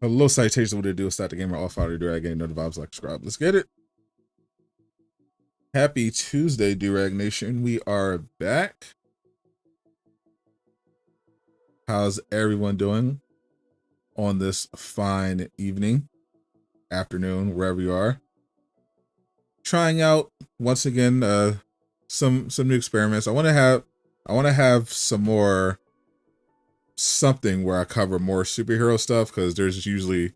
Hello, citations. What to do? Sadot the Gamer, all fire durag game. Know the vibes, like, subscribe. Let's get it. Happy Tuesday, Durag Nation. We are back. How's everyone doing on this fine evening, afternoon, wherever you are? Trying out once again some new experiments. I want to have some more something where I cover more superhero stuff, because there's usually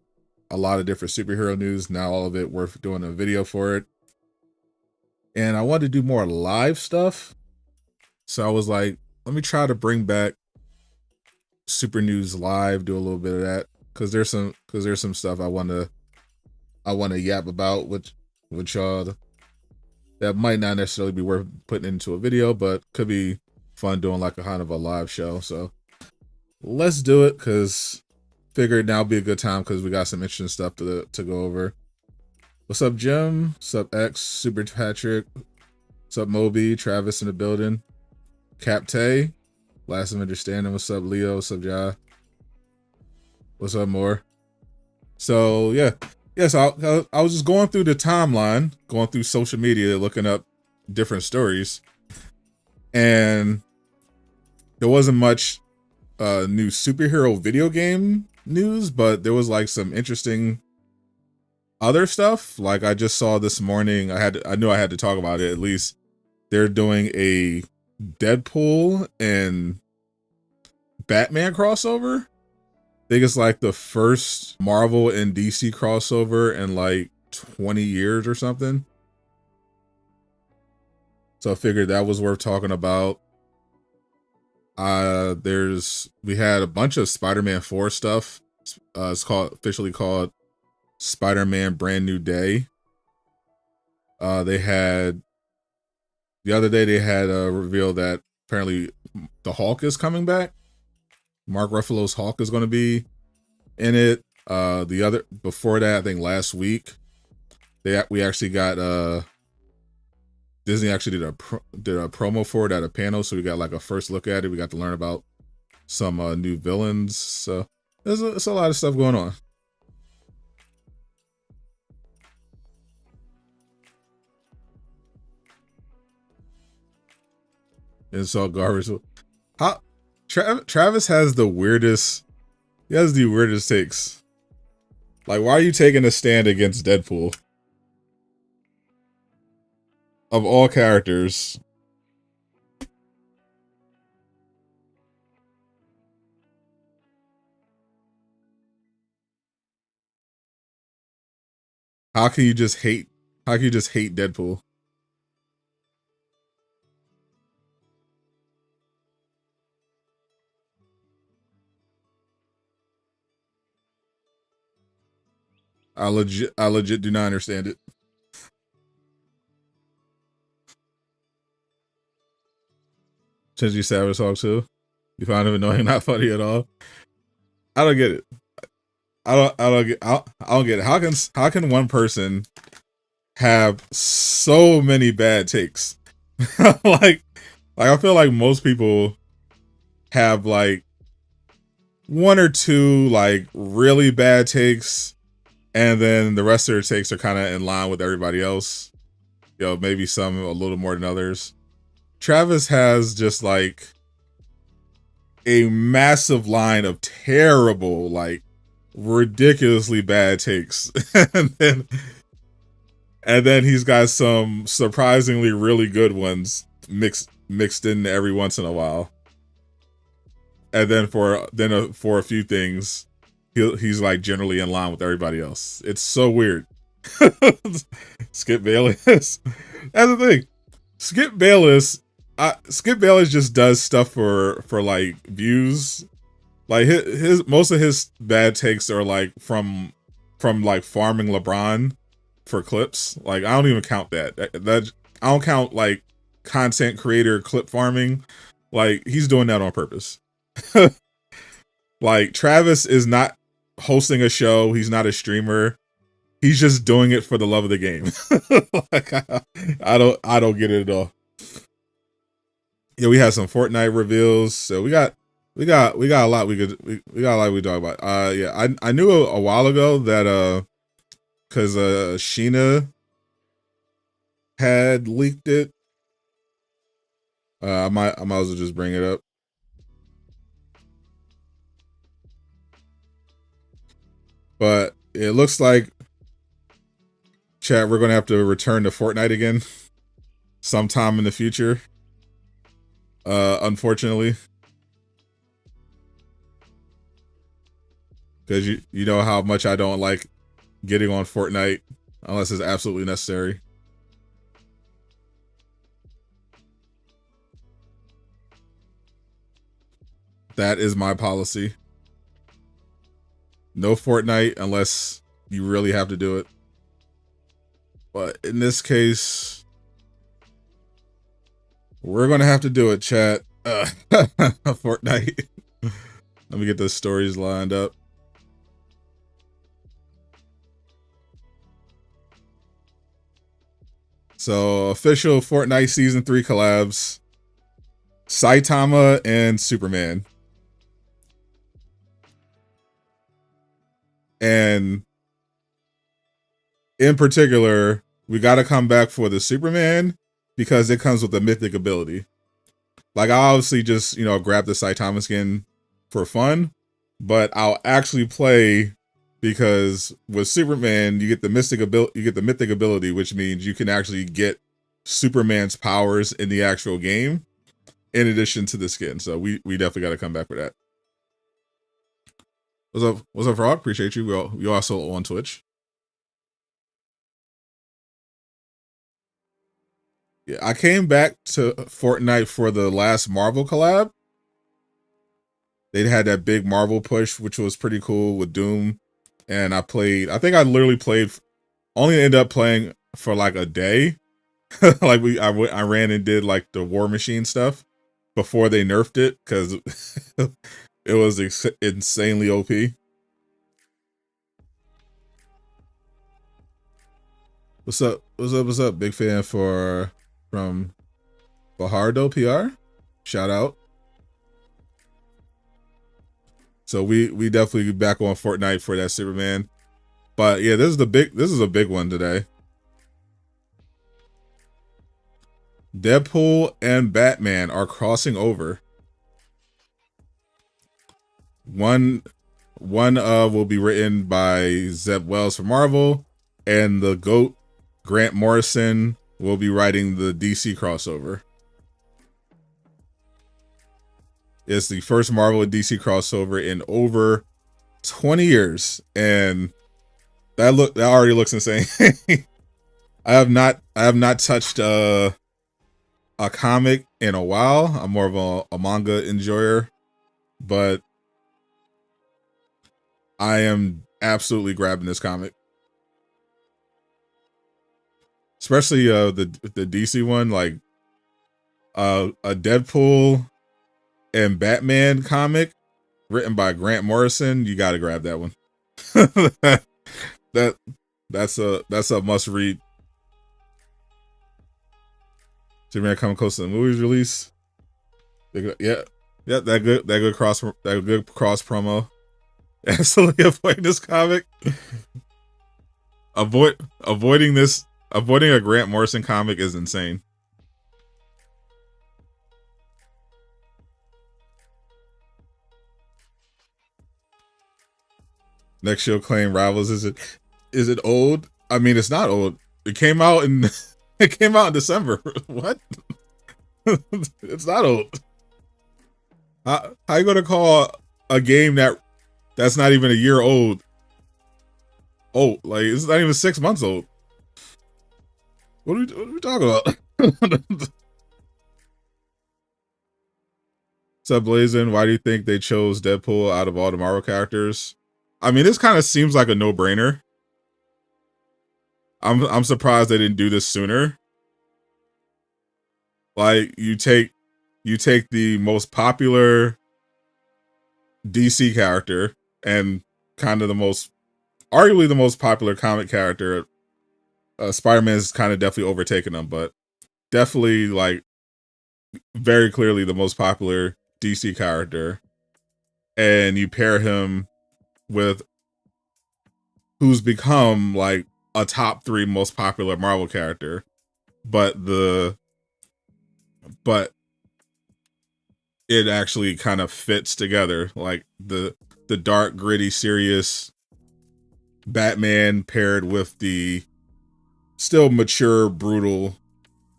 a lot of different superhero news. Not all of it worth doing a video for it. And I wanted to do more live stuff. So I was like, let me try to bring back Super News Live, do a little bit of that. Cause there's some stuff I wanna yap about with y'all that might not necessarily be worth putting into a video, but could be fun doing like a kind of a live show. So let's do it, because figured now would be a good time, because we got some interesting stuff to go over. What's up, Jim? What's up, X? Super Patrick? What's up, Moby? Travis in the building. Capte? Last of Understanding. What's up, Leo? What's up, Ja? What's up, More? So, yeah. Yes, I was just going through the timeline, going through social media, looking up different stories. And there wasn't much new superhero video game news, but there was like some interesting other stuff. Like I just saw this morning, I knew I had to talk about it at least. They're doing a Deadpool and Batman crossover. I think it's like the first Marvel and DC crossover in like 20 years or something. So I figured that was worth talking about. We had a bunch of Spider-Man 4 stuff. It's officially called Spider-Man Brand New Day. The other day they had a reveal that apparently the Hulk is coming back. Mark Ruffalo's Hulk is going to be in it. Before that, I think last week, we actually got Disney actually did a promo for it at a panel, so we got like a first look at it. We got to learn about some new villains. So there's a lot of stuff going on. It's all garbage. How Travis has the weirdest. He has the weirdest takes. Like, why are you taking a stand against Deadpool? Of all characters. How can you just hate Deadpool? I legit do not understand it. Since you Savage Hog too, you find him annoying, not funny at all. I don't get it. I don't get it. How can one person have so many bad takes? like I feel like most people have like one or two like really bad takes, and then the rest of their takes are kind of in line with everybody else. You know, maybe some a little more than others. Travis has just like a massive line of terrible, like ridiculously bad takes. and then he's got some surprisingly really good ones mixed in every once in a while. And then for a few things, he's like generally in line with everybody else. It's so weird. Skip Bayless. That's the thing. Skip Bayless just does stuff for like views. Like his most of his bad takes are like from like farming LeBron for clips. Like I don't even count that. I don't count like content creator clip farming. Like he's doing that on purpose. Like Travis is not hosting a show. He's not a streamer. He's just doing it for the love of the game. Like I don't get it at all. Yeah, we had some Fortnite reveals. So we got we got a lot we got a lot we talk about. Yeah, I knew a while ago that because Sheena had leaked it. I might as well just bring it up. But it looks like, chat, we're gonna have to return to Fortnite again sometime in the future. Unfortunately, because you know how much I don't like getting on Fortnite unless it's absolutely necessary. That is my policy. No Fortnite unless you really have to do it. But in this case, we're gonna have to do it, chat. Fortnite. Let me get the stories lined up. So, official Fortnite Season 3 collabs. Saitama and Superman. And in particular, we got to come back for the Superman because it comes with a mythic ability. Like, I obviously just, grab the Saitama skin for fun, but I'll actually play because with Superman, you get the mythic ability, which means you can actually get Superman's powers in the actual game in addition to the skin. So we definitely got to come back for that. What's up, Frog? Appreciate you. We also on Twitch. Yeah, I came back to Fortnite for the last Marvel collab. They had that big Marvel push, which was pretty cool with Doom. And I think I literally only ended up playing for like a day. Like I ran and did like the War Machine stuff before they nerfed it because it was insanely OP. What's up? Big fan from Bahardo PR. Shout out. So we definitely back on Fortnite for that Superman. But yeah, this is a big one today. Deadpool and Batman are crossing over. One will be written by Zeb Wells for Marvel, and the GOAT, Grant Morrison, will be writing the DC crossover. It's the first Marvel and DC crossover in over 20 years, and that already looks insane. I have not touched a comic in a while. I'm more of a manga enjoyer, but I am absolutely grabbing this comic, especially the DC one, like a Deadpool and Batman comic written by Grant Morrison. You got to grab that one. That's a must read. Superman coming close to the movie's release. Yeah, that good cross promo. Absolutely avoiding this comic. Avoiding a Grant Morrison comic is insane. Next show claim rivals. Is it old? I mean, it's not old. It came out in December. What? It's not old. How you gonna call a game that's not even a year old? Oh, like it's not even 6 months old. What are we talking about? What's up, Blazin? Why do you think they chose Deadpool out of all the Marvel characters? I mean, this kind of seems like a no-brainer. I'm surprised they didn't do this sooner. Like you take the most popular DC character and kind of arguably the most popular comic character. Spider-Man is kind of definitely overtaken them, but definitely like very clearly the most popular DC character. and you pair him with who's become like a top 3 most popular Marvel character, but it actually kind of fits together, like the dark, gritty, serious Batman paired with the still mature, brutal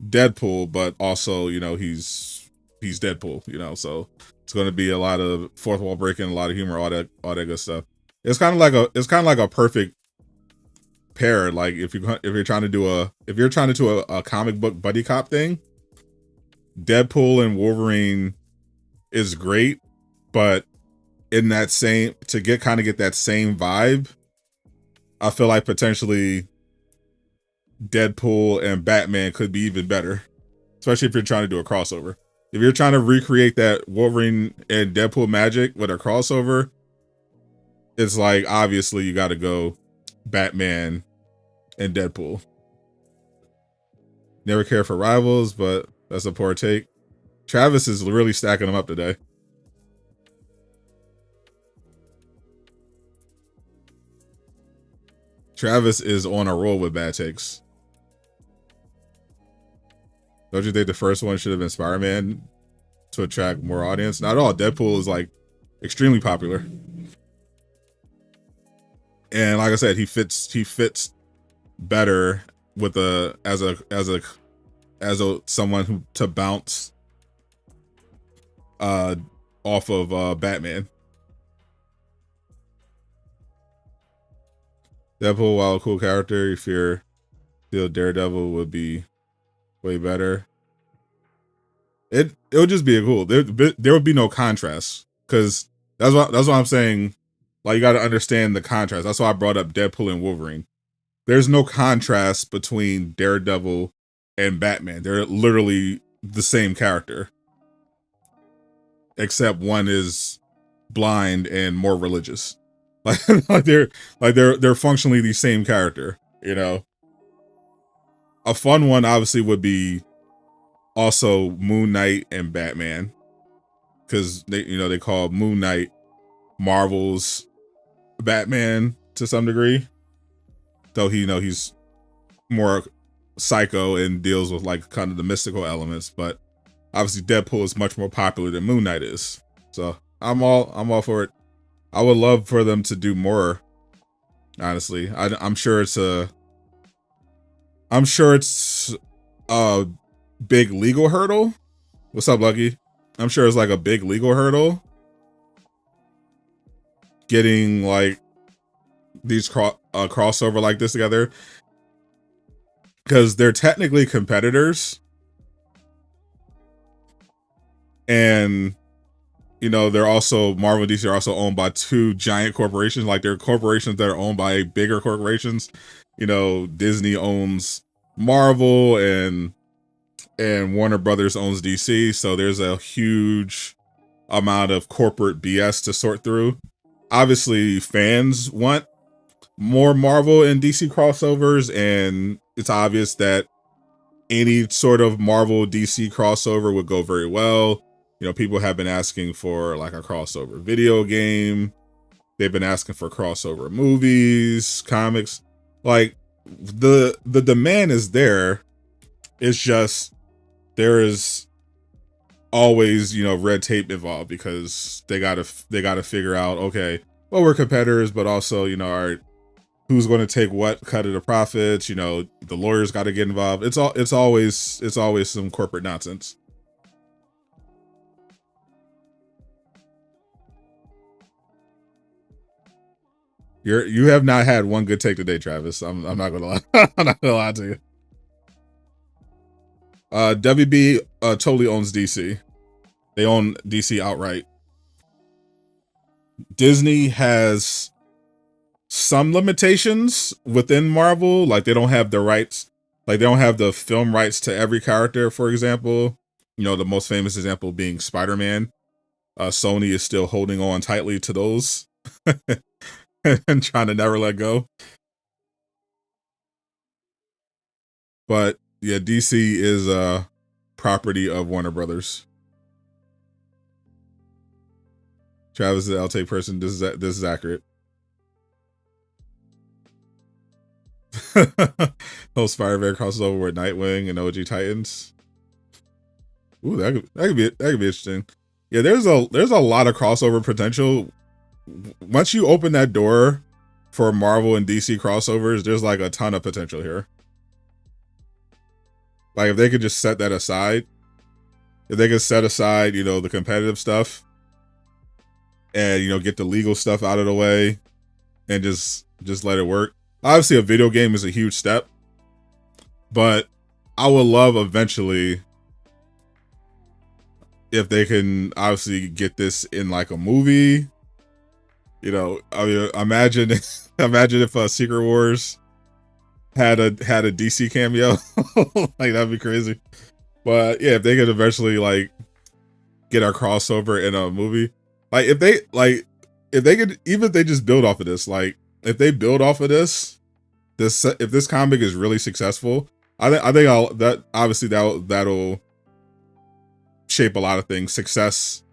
Deadpool, but also, you know, he's Deadpool, you know, so it's going to be a lot of fourth wall breaking, a lot of humor, all that good stuff. It's kind of like a perfect pair. Like if you're trying to do a comic book buddy cop thing, Deadpool and Wolverine is great, but in that same to get that same vibe, I feel like potentially Deadpool and Batman could be even better, especially if you're trying to do a crossover. If you're trying to recreate that Wolverine and Deadpool magic with a crossover, it's like obviously you got to go Batman and Deadpool. Never care for rivals, but that's a poor take. Travis is really stacking them up today. Travis is on a roll with bad takes. Don't you think the first one should have been Spider-Man to attract more audience? Not at all. Deadpool is like extremely popular. And like I said, he fits better with as someone who to bounce off of Batman. Deadpool, while a cool character, if you're still Daredevil, would be way better. It would just be a cool. There would be no contrast, because that's what I'm saying. Like, you got to understand the contrast. That's why I brought up Deadpool and Wolverine. There's no contrast between Daredevil and Batman. They're literally the same character, except one is blind and more religious. Like they're functionally the same character. You know, a fun one obviously would be also Moon Knight and Batman, because they call Moon Knight Marvel's Batman to some degree, though he's more psycho and deals with like kind of the mystical elements. But obviously Deadpool is much more popular than Moon Knight is, so I'm all for it. I would love for them to do more, honestly. I'm sure it's a big legal hurdle. What's up, Lucky? I'm sure it's like a big legal hurdle getting like these crossover like this together, because they're technically competitors, and they're also, Marvel and DC are also owned by 2 giant corporations. Like, they're corporations that are owned by bigger corporations. Disney owns Marvel, and Warner Brothers owns DC. So there's a huge amount of corporate BS to sort through. Obviously, fans want more Marvel and DC crossovers, and it's obvious that any sort of Marvel DC crossover would go very well. People have been asking for like a crossover video game. They've been asking for crossover movies, comics. Like, the demand is there. It's just there is always, red tape involved, because they gotta figure out, okay, well, we're competitors, but also, all right, who's going to take what cut of the profits? The lawyers got to get involved. It's always some corporate nonsense. You have not had one good take today, Travis. I'm not gonna lie. I'm not gonna lie to you. WB totally owns DC. They own DC outright. Disney has some limitations within Marvel. Like, they don't have the rights. Like, they don't have the film rights to every character, for example. The most famous example being Spider-Man. Sony is still holding on tightly to those and trying to never let go. But yeah, DC is a property of Warner Brothers. Travis the L-Take person. This is accurate. Whole Spider-Man crossover with Nightwing and OG Titans. Ooh, that could be interesting. Yeah, there's a lot of crossover potential. Once you open that door for Marvel and DC crossovers, there's like a ton of potential here. Like if they could just set that aside, if they could set aside, you know, the competitive stuff and, you know, get the legal stuff out of the way and just let it work. Obviously a video game is a huge step, but I would love eventually if they can obviously get this in like a movie. You know, I mean, imagine if Secret Wars had a DC cameo. Like that'd be crazy. But yeah, if they could eventually like get a crossover in a movie, like if they could, even if they just build off of this, like if they build off of this, if this comic is really successful, I think that'll shape a lot of things. Success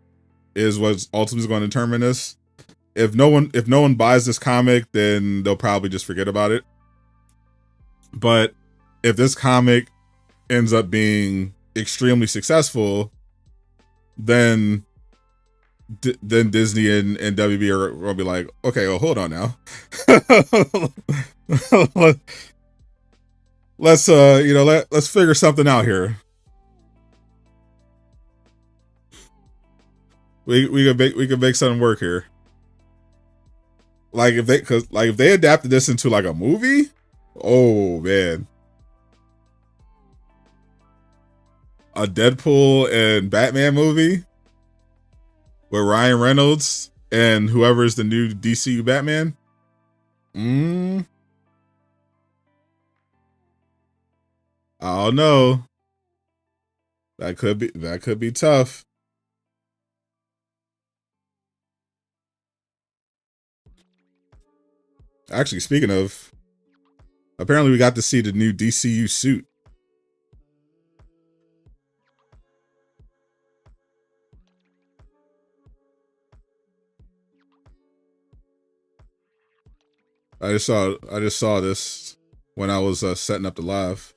is what's ultimately going to determine this. If no one buys this comic, then they'll probably just forget about it. But if this comic ends up being extremely successful, then Disney and WB are going to be like, okay, well, hold on now. Let's figure something out here. We can make something work here. Like if they adapted this into like a movie, oh man. A Deadpool and Batman movie with Ryan Reynolds and whoever's the new DCU Batman. I don't know. That could be tough. Actually, speaking of, apparently we got to see the new DCU suit. I just saw this when I was setting up the live.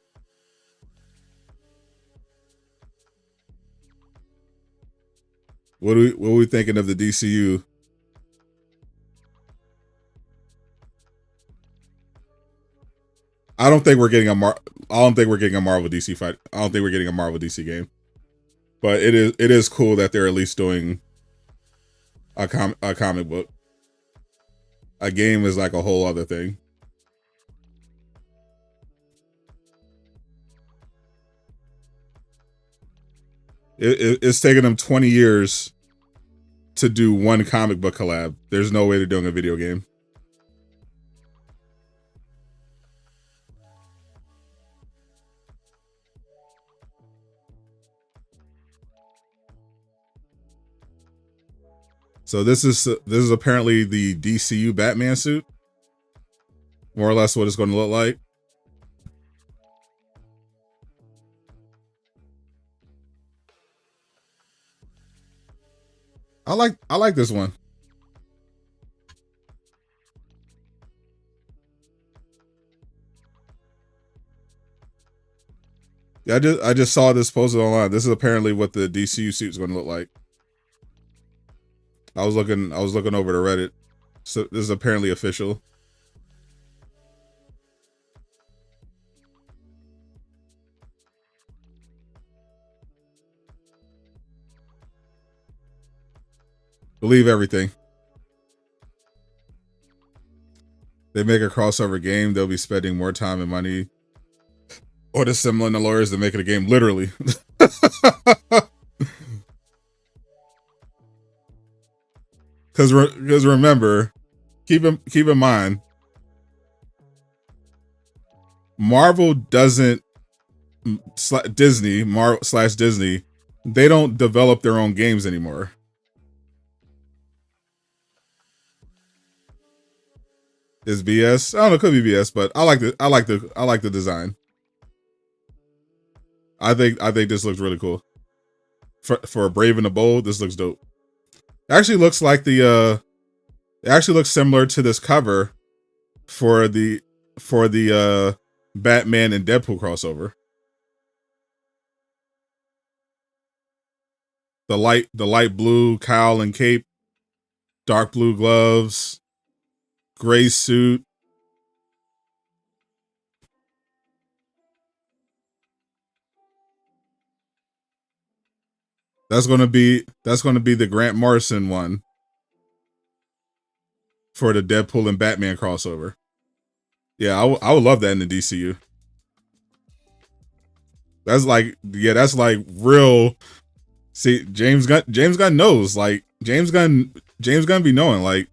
What are we thinking of the DCU? I don't think we're getting a Marvel DC fight. I don't think we're getting a Marvel DC game. But it is cool that they're at least doing a comic book. A game is like a whole other thing. It's taken them 20 years to do one comic book collab. There's no way they're doing a video game. So this is apparently the DCU Batman suit. More or less what it's going to look like. I like this one. Yeah, I just saw this posted online. This is apparently what the DCU suit is going to look like. I was looking over to Reddit. So this is apparently official. Believe everything. They make a crossover game, they'll be spending more time and money or dissembling the lawyers than making a game, literally. Because remember, keep in mind, Marvel doesn't Disney, Marvel/Disney, they don't develop their own games anymore. Is BS? I don't know, it could be BS, but I like the design. I think this looks really cool. For Brave and the Bold, this looks dope. actually looks like it actually looks similar to this cover for the Batman and Deadpool crossover. The light blue cowl and cape, dark blue gloves, gray suit. That's gonna be the Grant Morrison one for the Deadpool and Batman crossover. Yeah, I would love that in the DCU. That's like real. See, James Gunn knows. Like James Gunn be knowing. Like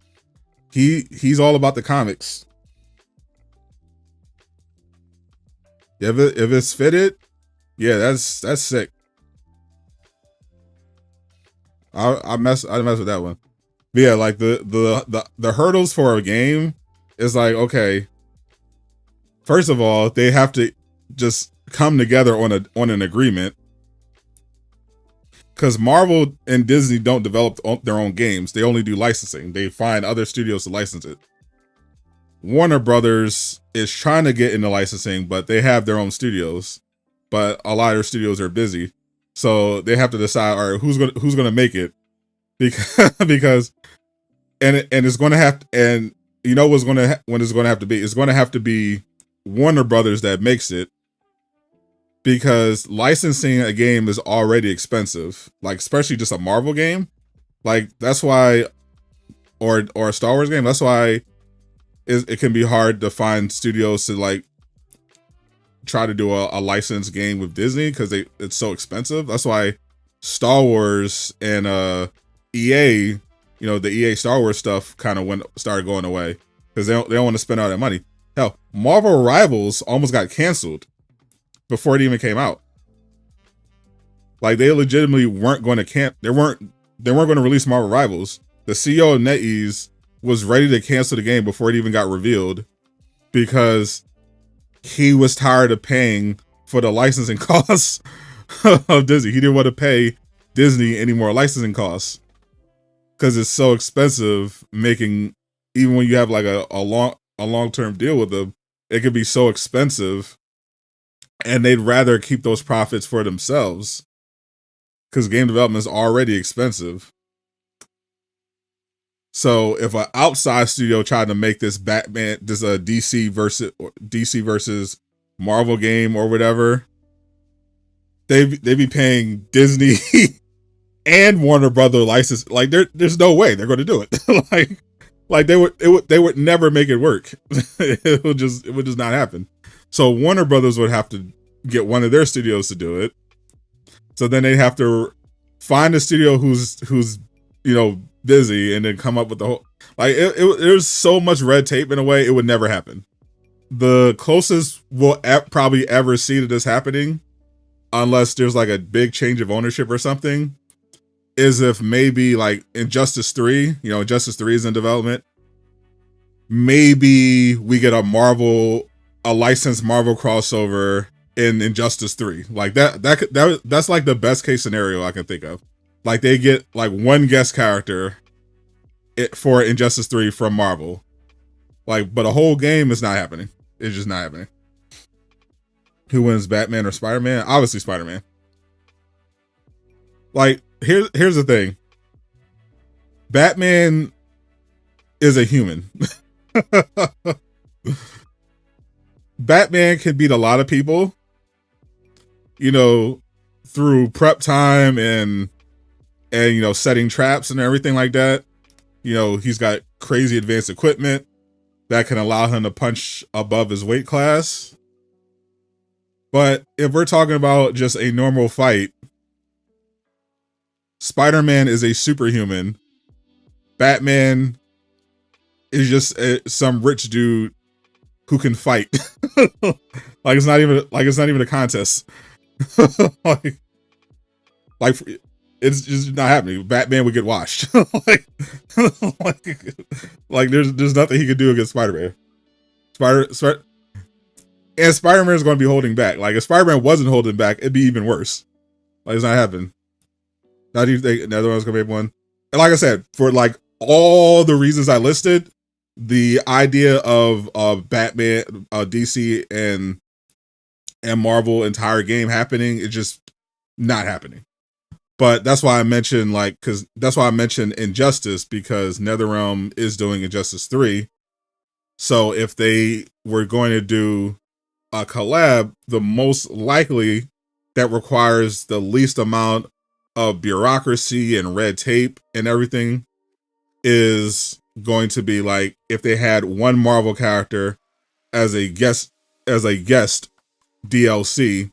he's all about the comics. If it's fitted, yeah, that's sick. I mess with that one. But yeah, like the hurdles for a game is like, okay, first of all, they have to just come together on an agreement. Because Marvel and Disney don't develop their own games. They only do licensing. They find other studios to license it. Warner Brothers is trying to get into licensing, but they have their own studios. But a lot of their studios are busy. So they have to decide, all right, who's gonna make it? Because it's gonna have to, and you know when it's gonna have to be? It's gonna have to be Warner Brothers that makes it. Because licensing a game is already expensive, like especially just a Marvel game, like that's why, or a Star Wars game. That's why it can be hard to find studios to like try to do a licensed game with Disney because it's so expensive. That's why Star Wars and EA, the EA Star Wars stuff kind of started going away because they don't want to spend all that money. Hell, Marvel Rivals almost got canceled before it even came out. Like they legitimately weren't going to they weren't going to release Marvel Rivals. The CEO of NetEase was ready to cancel the game before it even got revealed because he was tired of paying for the licensing costs of Disney. He didn't want to pay Disney any more licensing costs because it's so expensive making, even when you have like a long-term deal with them, it could be so expensive. And they'd rather keep those profits for themselves because game development is already expensive. So if an outside studio tried to make this Batman, this DC versus Marvel game or whatever, they'd be paying Disney and Warner Brother license. Like there's no way they're going to do it. like they would never make it work. it would just not happen. So Warner Brothers would have to get one of their studios to do it. So then they'd have to find a studio who's busy and then come up with the whole, like there's so much red tape in a way it would never happen. The closest we'll probably ever see to this happening, unless there's like a big change of ownership or something, is if maybe like Injustice 3, Injustice 3 is in development. Maybe we get a licensed Marvel crossover in Injustice 3. Like that's like the best case scenario I can think of. Like they get like one guest character for Injustice 3 from Marvel. Like, but a whole game is not happening. It's just not happening. Who wins, Batman or Spider-Man? Obviously Spider-Man. Like, here's the thing. Batman is a human. Batman can beat a lot of people, through prep time and setting traps and everything like that. He's got crazy advanced equipment that can allow him to punch above his weight class. But if we're talking about just a normal fight, Spider-Man is a superhuman. Batman is just some rich dude who can fight. like it's not even a contest. like it's just not happening. Batman would get washed. like there's nothing he could do against Spider-Man. And Spider-Man is going to be holding back. Like if Spider-Man wasn't holding back, it'd be even worse. Like it's not happening. Now do you think another one's gonna be one? And like I said, for like all the reasons I listed, the idea of Batman, DC, and Marvel entire game happening is just not happening. But that's why I mentioned that's why I mentioned Injustice, because NetherRealm is doing Injustice 3. So if they were going to do a collab, the most likely that requires the least amount of bureaucracy and red tape and everything is going to be like if they had one Marvel character as a guest DLC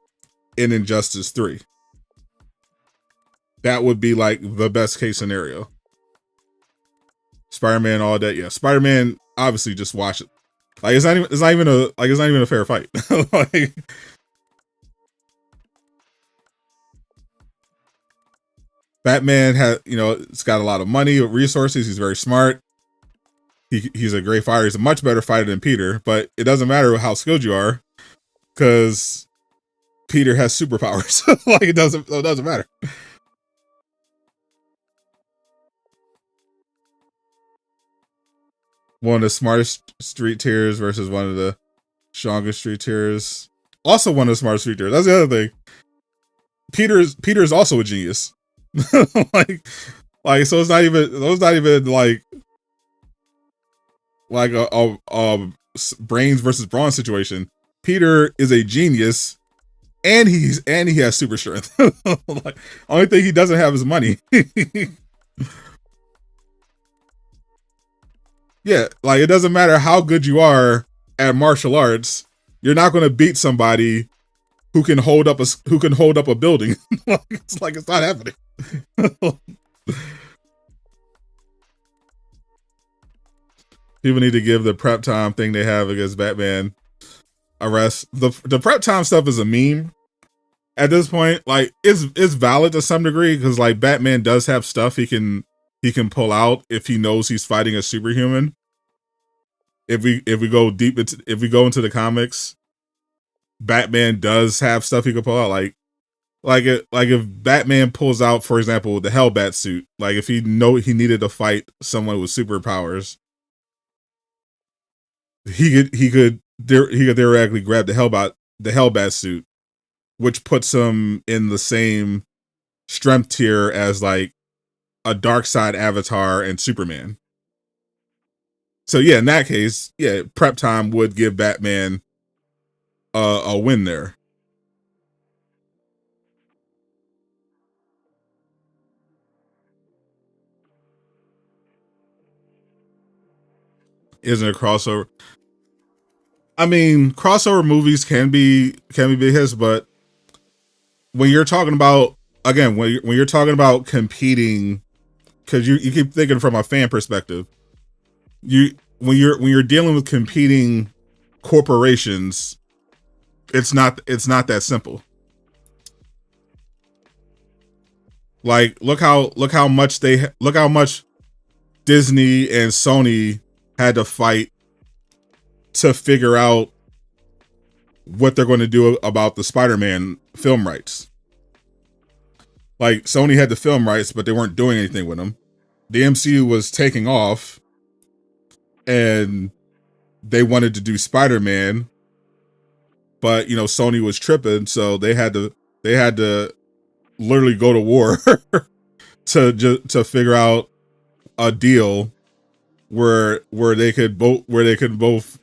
in Injustice 3. That would be like the best case scenario. Spider-Man all that, yeah. Spider-Man, obviously just watch it. Like it's not even a fair fight. Like, Batman has, it's got a lot of money, resources. He's very smart. He's a great fighter. He's a much better fighter than Peter, but it doesn't matter how skilled you are because Peter has superpowers. Like it doesn't matter. One of the smartest street tiers versus one of the strongest street tiers. Also one of the smartest street tiers. That's the other thing. Peter's also a genius. like so it's not even like a brains versus brawn situation. Peter is a genius and he has super strength. Like only thing he doesn't have is money. Yeah, like it doesn't matter how good you are at martial arts, you're not going to beat somebody who can hold up a building. It's not happening. People need to give the prep time thing they have against Batman a rest. The prep time stuff is a meme at this point. Like it's valid to some degree because like Batman does have stuff he can pull out if he knows he's fighting a superhuman. If we go into the comics, Batman does have stuff he can pull out. Like if Batman pulls out, for example, the Hellbat suit, like if he needed to fight someone with superpowers, he could theoretically grab the Hellbat suit, which puts him in the same strength tier as like a Darkseid Avatar and Superman. So yeah, in that case, yeah, prep time would give Batman a win there. Isn't a crossover? I mean, crossover movies can be big hits, but when you're talking about when you're talking about competing, because you keep thinking from a fan perspective, when you're dealing with competing corporations, it's not that simple. Like look how much Disney and Sony had to fight to figure out what they're going to do about the Spider-Man film rights. Like Sony had the film rights, but they weren't doing anything with them. The MCU was taking off and they wanted to do Spider-Man, but Sony was tripping, so they had to literally go to war to figure out a deal where they could both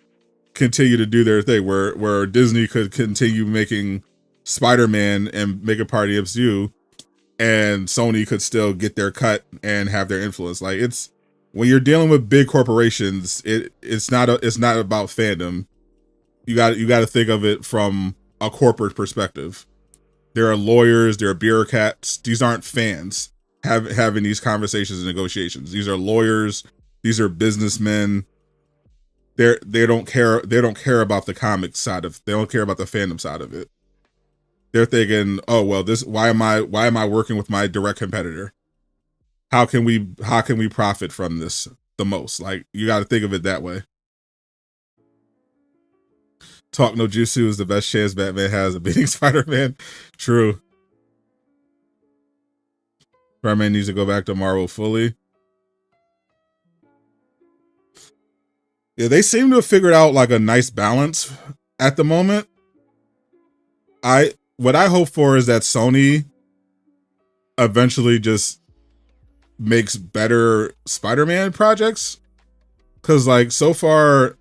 continue to do their thing, where Disney could continue making Spider-Man and make it part of the MCU, and Sony could still get their cut and have their influence. Like it's when you're dealing with big corporations, it's not about fandom. You got to think of it from a corporate perspective. There are lawyers, there are bureaucrats. These aren't fans having these conversations and negotiations. These are lawyers. These are businessmen. They don't care about the comic side of. They don't care about the fandom side of it. They're thinking, oh well, why am I working with my direct competitor? How can we profit from this the most? Like you got to think of it that way. Talk no jutsu is the best chance Batman has of beating Spider-Man. True. Spider-Man needs to go back to Marvel fully. Yeah, they seem to have figured out like a nice balance at the moment. What I hope for is that Sony eventually just makes better Spider-Man projects. Cause like so far,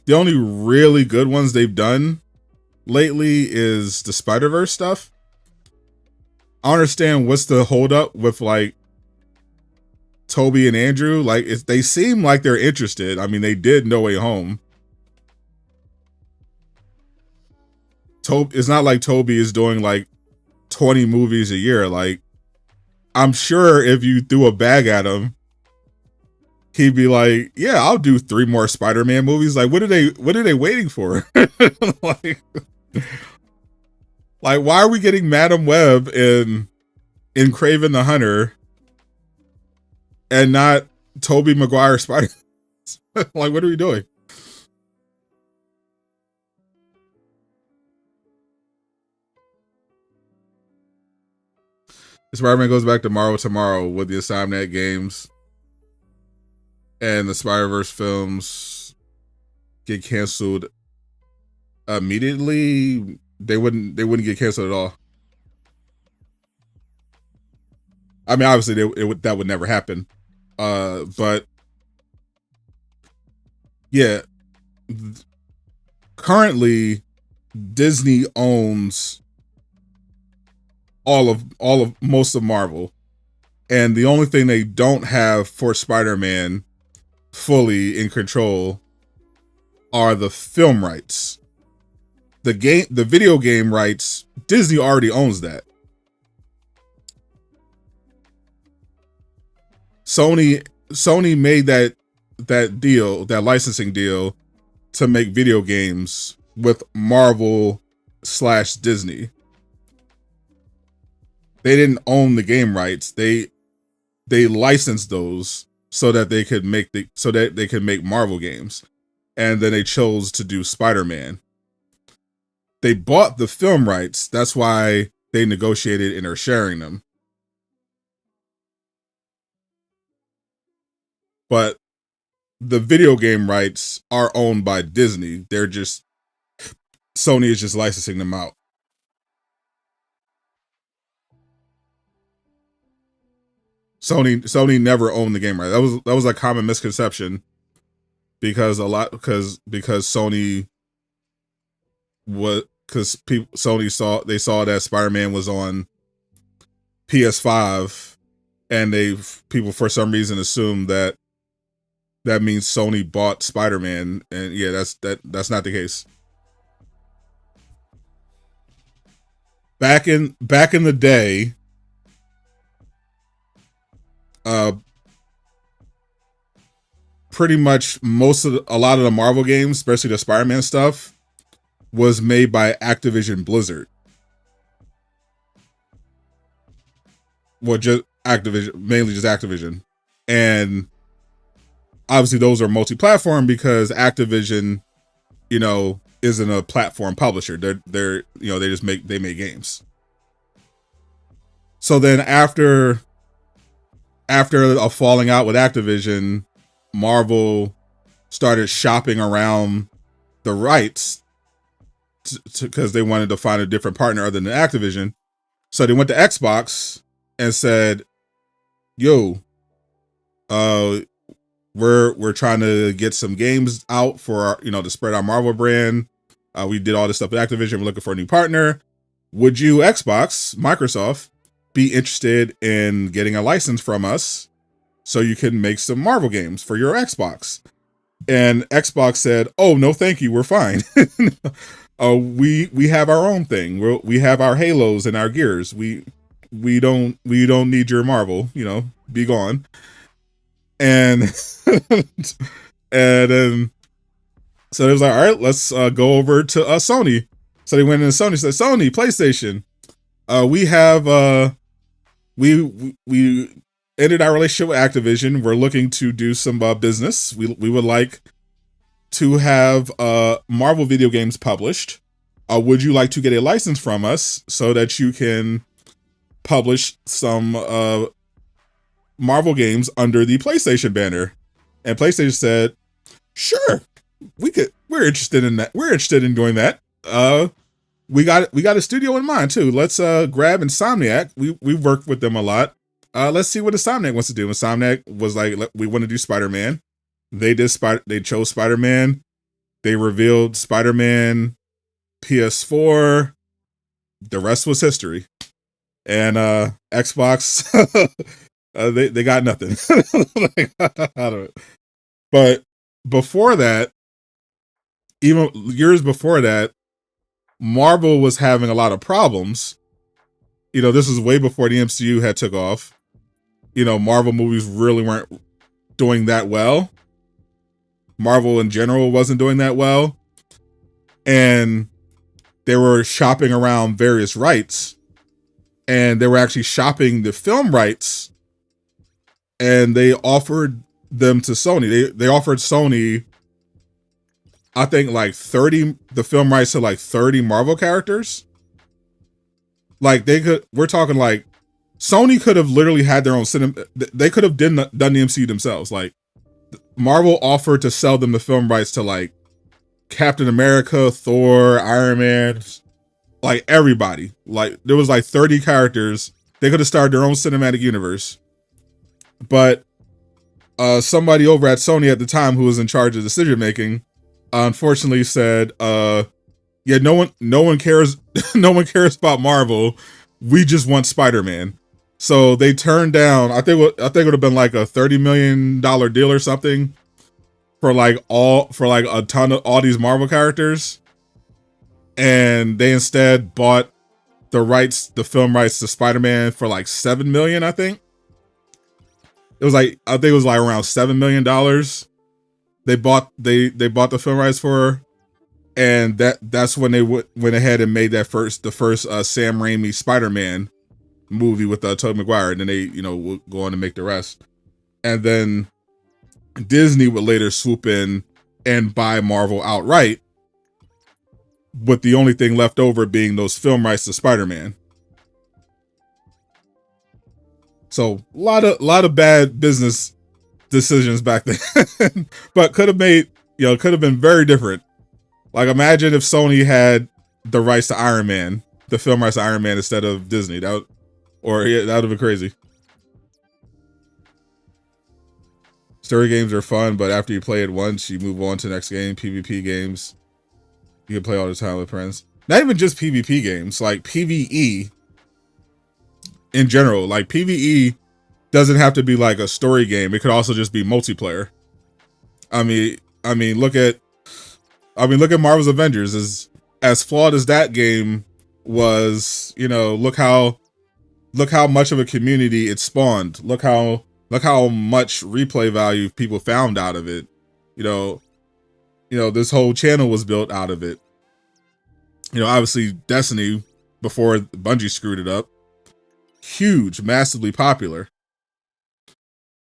the only really good ones they've done lately is the Spider-Verse stuff. I understand what's the holdup with like Toby and Andrew. Like they seem like they're interested. I mean, they did No Way Home. It's not like Toby is doing like 20 movies a year. Like, I'm sure if you threw a bag at him, he'd be like, "Yeah, I'll do 3 more Spider-Man movies." Like, what are they waiting for? like, why are we getting Madam Web in Kraven the Hunter and not Tobey Maguire Spider? Like, what are we doing? Spider-Man goes back to Marvel tomorrow with the Insomniac games, and the Spider-Verse films get canceled immediately. They wouldn't get canceled at all. I mean, obviously, that would never happen. But yeah, currently Disney owns all of most of Marvel, and the only thing they don't have for Spider-Man fully in control are the film rights. The video game rights, Disney already owns that. Sony made that deal, that licensing deal, to make video games with Marvel/Disney. They didn't own the game rights. They licensed those so that they could make Marvel games, and then they chose to do Spider-Man. They bought the film rights. That's why they negotiated and are sharing them. But the video game rights are owned by Disney. Sony is just licensing them out. Sony never owned the game right. That was a common misconception because Sony saw that Spider-Man was on PS5, and people for some reason assumed that means Sony bought Spider-Man, and yeah, that's not the case. Back in the day, pretty much a lot of the Marvel games, especially the Spider-Man stuff, was made by Activision Blizzard. Well, just Activision, mainly just Activision. And obviously those are multi-platform because Activision, isn't a platform publisher. They make games. So then after a falling out with Activision, Marvel started shopping around the rights because they wanted to find a different partner other than Activision. So they went to Xbox and said, "Yo, we're trying to get some games out for our, to spread our Marvel brand. We did all this stuff with Activision. We're looking for a new partner. Would you, Xbox, Microsoft, be interested in getting a license from us so you can make some Marvel games for your Xbox?" And Xbox said, "Oh, no, thank you. We're fine. We have our own thing. We have our Halos and our Gears. We don't need your Marvel. Be gone." And and then so it was like, "All right, let's go over to Sony." So they went into Sony, said, "Sony, PlayStation, we have we ended our relationship with Activision. We're looking to do some business. We would like to have Marvel video games published. Would you like to get a license from us so that you can publish some Marvel games under the PlayStation banner?" And PlayStation said, "Sure, we're interested in that. We're interested in doing that. We got a studio in mind too. Let's grab Insomniac. We worked with them a lot. Let's see what Insomniac wants to do. Insomniac was like, we want to do Spider-Man. They chose Spider-Man. They revealed Spider-Man PS4. The rest was history. And Xbox, they got nothing. Like, I don't know. But before that, even years before that, Marvel was having a lot of problems. You know, this is way before the MCU had took off. You know, Marvel movies really weren't doing that well. Marvel in general wasn't doing that well. And they were shopping around various rights. And they were actually shopping the film rights. And they offered them to Sony. They offered Sony, I think, like 30, the film rights to like 30 Marvel characters. Like we're talking like, Sony could have literally had their own cinema. They could have done the MCU themselves. Like, Marvel offered to sell them the film rights to like Captain America, Thor, Iron Man, like everybody. Like, there was like 30 characters. They could have started their own cinematic universe. But somebody over at Sony at the time who was in charge of decision making, unfortunately said, yeah, no one cares. No one cares about Marvel. We just want Spider-Man. So they turned down, I think it would have been like a $30 million deal or something for like a ton of all these Marvel characters. And they instead bought the film rights to Spider-Man for like $7 million, I think. I think it was like around $7 million. They bought the film rights for, and that's when they went ahead and made the first Sam Raimi Spider-Man movie with Tobey Maguire, and then they, you know, will go on to make the rest. And then Disney would later swoop in and buy Marvel outright, with the only thing left over being those film rights to Spider-Man. So a lot of bad business decisions back then, but could have been very different. Like, imagine if Sony had the rights to Iron Man, the film rights to Iron Man, instead of Disney. That would have been crazy. Story games are fun, but after you play it once, you move on to the next game. PvP games, you can play all the time with friends. Not even just PvP games, like PvE in general. Like, PvE doesn't have to be like a story game. It could also just be multiplayer. I mean, look at Marvel's Avengers. As flawed as that game was, you know, look how much of a community it spawned. Look how much replay value people found out of it. You know, this whole channel was built out of it. You know, obviously Destiny, before Bungie screwed it up, huge, massively popular.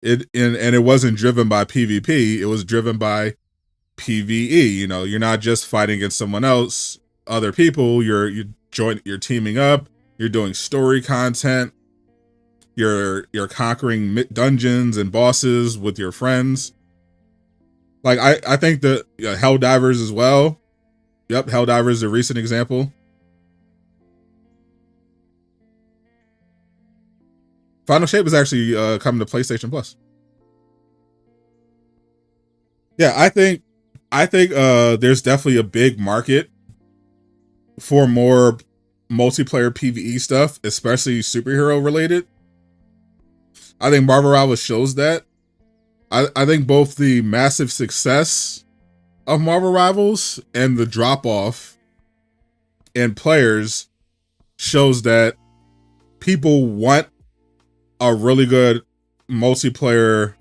And it wasn't driven by PvP, it was driven by PvE. You know, you're not just fighting against someone else, other people, you're teaming up, you're doing story content, you're conquering dungeons and bosses with your friends. Like, I think that Helldivers as well. Yep, Helldivers is a recent example. Final Shape is actually coming to PlayStation Plus. Yeah, I think there's definitely a big market for more multiplayer PvE stuff, especially superhero related. I think Marvel Rivals shows that. I think both the massive success of Marvel Rivals and the drop off in players shows that people want a really good multiplayer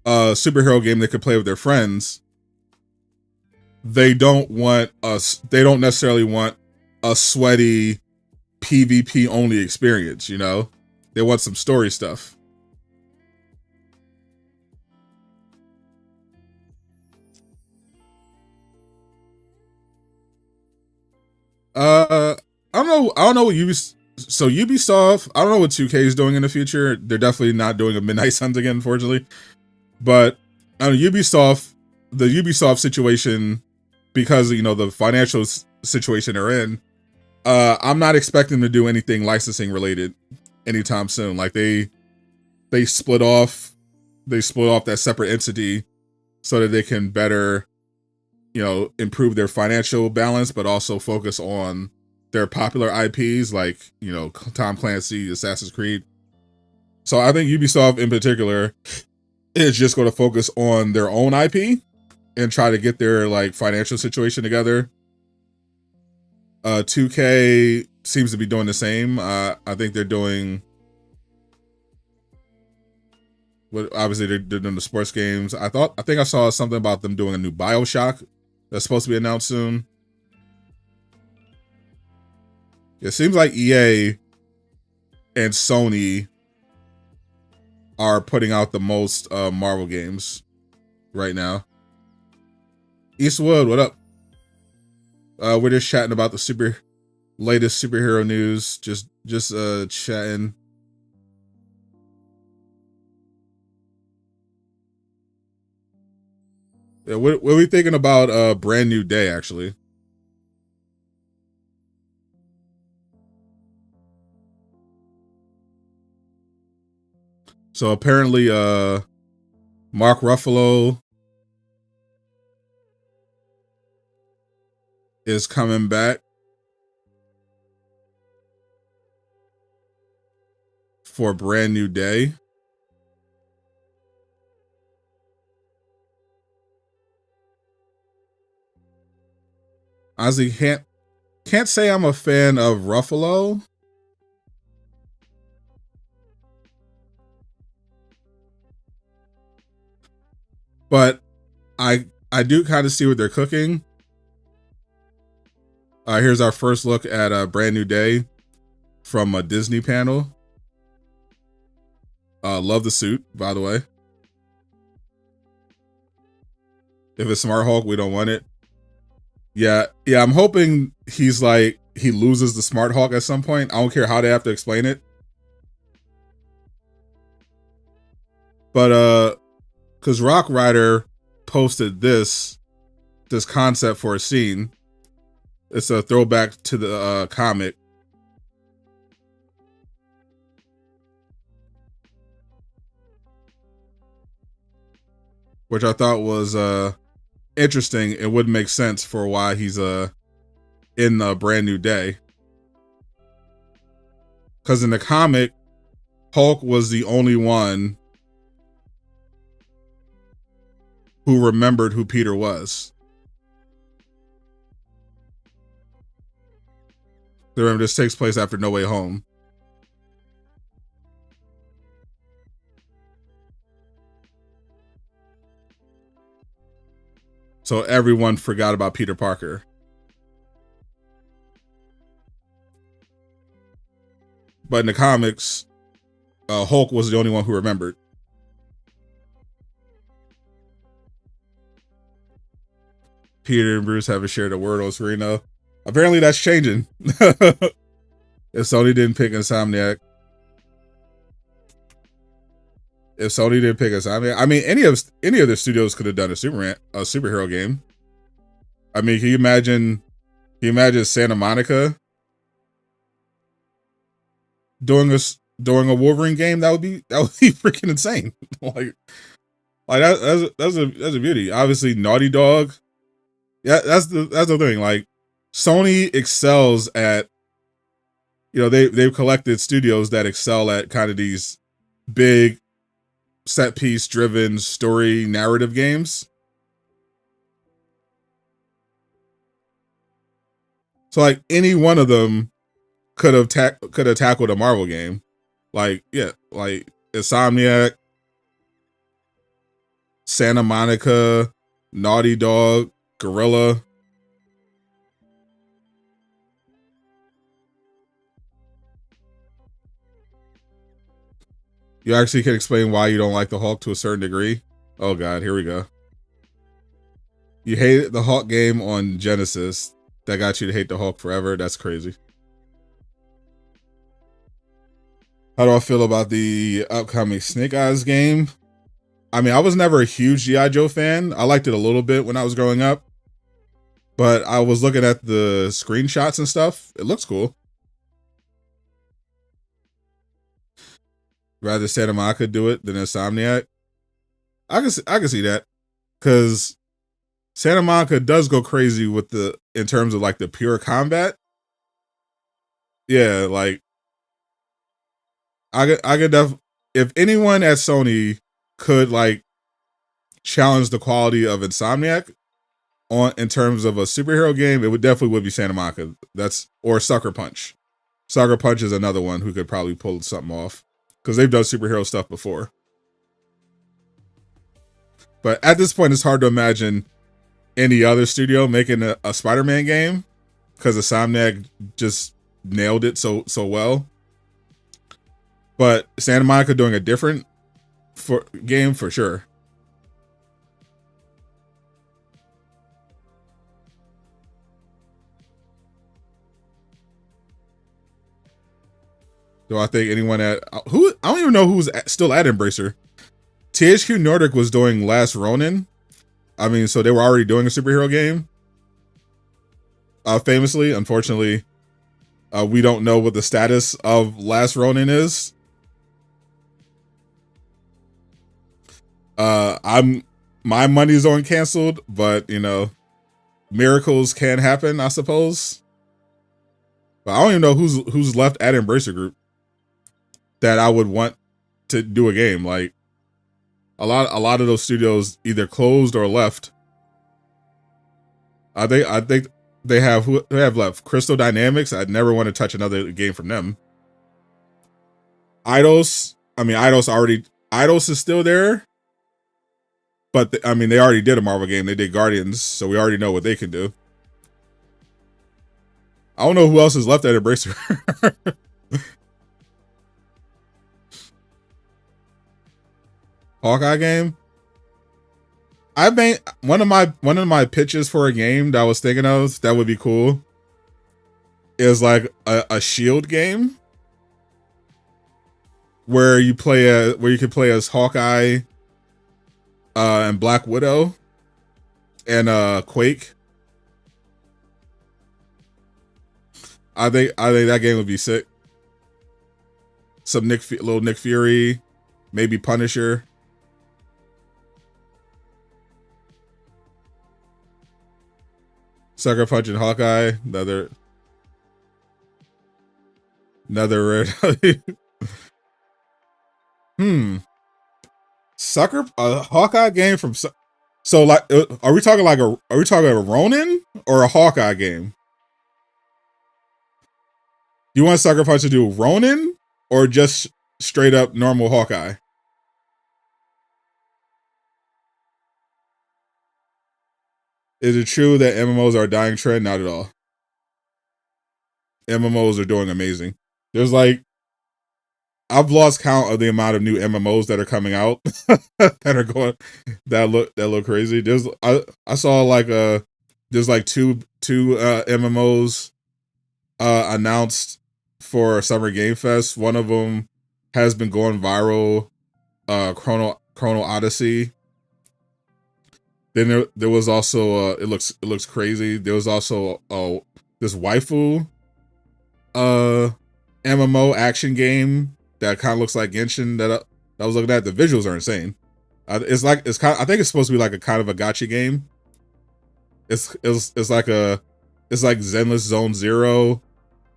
superhero game they could play with their friends. They don't necessarily want a sweaty PvP only experience, you know? They want some story stuff. I don't know what Ubisoft, I don't know what 2K is doing in the future. They're definitely not doing a Midnight Suns again, unfortunately. But I mean, the Ubisoft situation, because the financial situation they're in, I'm not expecting them to do anything licensing related anytime soon. Like they split off that separate entity so that they can better, improve their financial balance, but also focus on their popular IPs like, Tom Clancy, Assassin's Creed. So I think Ubisoft in particular is just going to focus on their own IP and try to get their like financial situation together. 2K seems to be doing the same. I think they're doing obviously they're doing the sports games. I think I saw something about them doing a new BioShock that's supposed to be announced soon. It seems like EA and Sony are putting out the most Marvel games right now. Eastwood, what up? We're just chatting about the latest superhero news. Just chatting. Yeah, what are we thinking about Brand New Day, actually? So apparently Mark Ruffalo is coming back for Brand New Day. Honestly, can't say I'm a fan of Ruffalo. But I do kind of see what they're cooking. Here's our first look at a Brand New Day from a Disney panel. Love the suit, by the way. If it's Smart Hulk, we don't want it. Yeah, I'm hoping he loses the Smart Hulk at some point. I don't care how they have to explain it. But because Rock Rider posted this concept for a scene. It's a throwback to the comic. Which I thought was interesting. It would make sense for why he's in a Brand New Day. Because in the comic, Hulk was the only one who remembered who Peter was. Remember, this takes place after No Way Home. So everyone forgot about Peter Parker. But in the comics, Hulk was the only one who remembered. Peter and Bruce haven't shared a word on Serena. Apparently that's changing. If Sony didn't pick Insomniac. I mean, any of the studios could have done a superhero game. I mean, can you imagine Santa Monica doing a Wolverine game? That would be freaking insane. like that's a beauty. Obviously, Naughty Dog. Yeah, that's the thing. Like, Sony excels at, they've collected studios that excel at kind of these big set piece driven story narrative games. So like any one of them could have tackled a Marvel game. Like, yeah, like Insomniac, Santa Monica, Naughty Dog, Gorilla. You actually can explain why you don't like the Hulk to a certain degree. Oh god, here we go. You hated the Hulk game on Genesis. That got you to hate the Hulk forever. That's crazy. How do I feel about the upcoming Snake Eyes game? I mean, I was never a huge G.I. Joe fan. I liked it a little bit when I was growing up. But I was looking at the screenshots and stuff. It looks cool. Rather Santa Monica do it than Insomniac. I can see that. Because Santa Monica does go crazy with in terms of like the pure combat. Yeah, like I could if anyone at Sony could like challenge the quality of Insomniac in terms of a superhero game, it would definitely be Santa Monica. Or Sucker Punch. Sucker Punch is another one who could probably pull something off because they've done superhero stuff before. But at this point, it's hard to imagine any other studio making a Spider-Man game because Insomniac just nailed it so well. But Santa Monica doing a different game for sure. Do I think anyone I don't even know who's still at Embracer. THQ Nordic was doing Last Ronin. I mean, so they were already doing a superhero game. Famously, unfortunately, we don't know what the status of Last Ronin is. My money's on canceled, but you know, miracles can happen, I suppose. But I don't even know who's left at Embracer Group that I would want to do a game. Like a lot of those studios either closed or left. I think they have who they have left. Crystal Dynamics. I'd never want to touch another game from them. Eidos. I mean, Eidos is still there. But I mean, they already did a Marvel game. They did Guardians, so we already know what they can do. I don't know who else is left at Embracer. Hawkeye game. I made one of my pitches for a game that I was thinking of that would be cool is like a Shield game where you can play as Hawkeye and Black Widow and Quake. I think that game would be sick. Some little Nick Fury, maybe Punisher. Sucker Punch and Hawkeye, another rare. Hawkeye game from so like are we talking a Ronin or a Hawkeye game? You want Sucker Punch to do Ronin or just straight up normal Hawkeye? Is it true that MMOs are a dying trend? Not at all. MMOs are doing amazing. There's like, I've lost count of the amount of new MMOs that are coming out that look crazy. I saw like there's like two MMOs announced for Summer Game Fest. One of them has been going viral. Chrono Odyssey. Then there was also it looks crazy. There was also this waifu MMO action game that kind of looks like Genshin that I was looking at. The visuals are insane. I think it's supposed to be like a kind of a gacha game. It's like Zenless Zone Zero,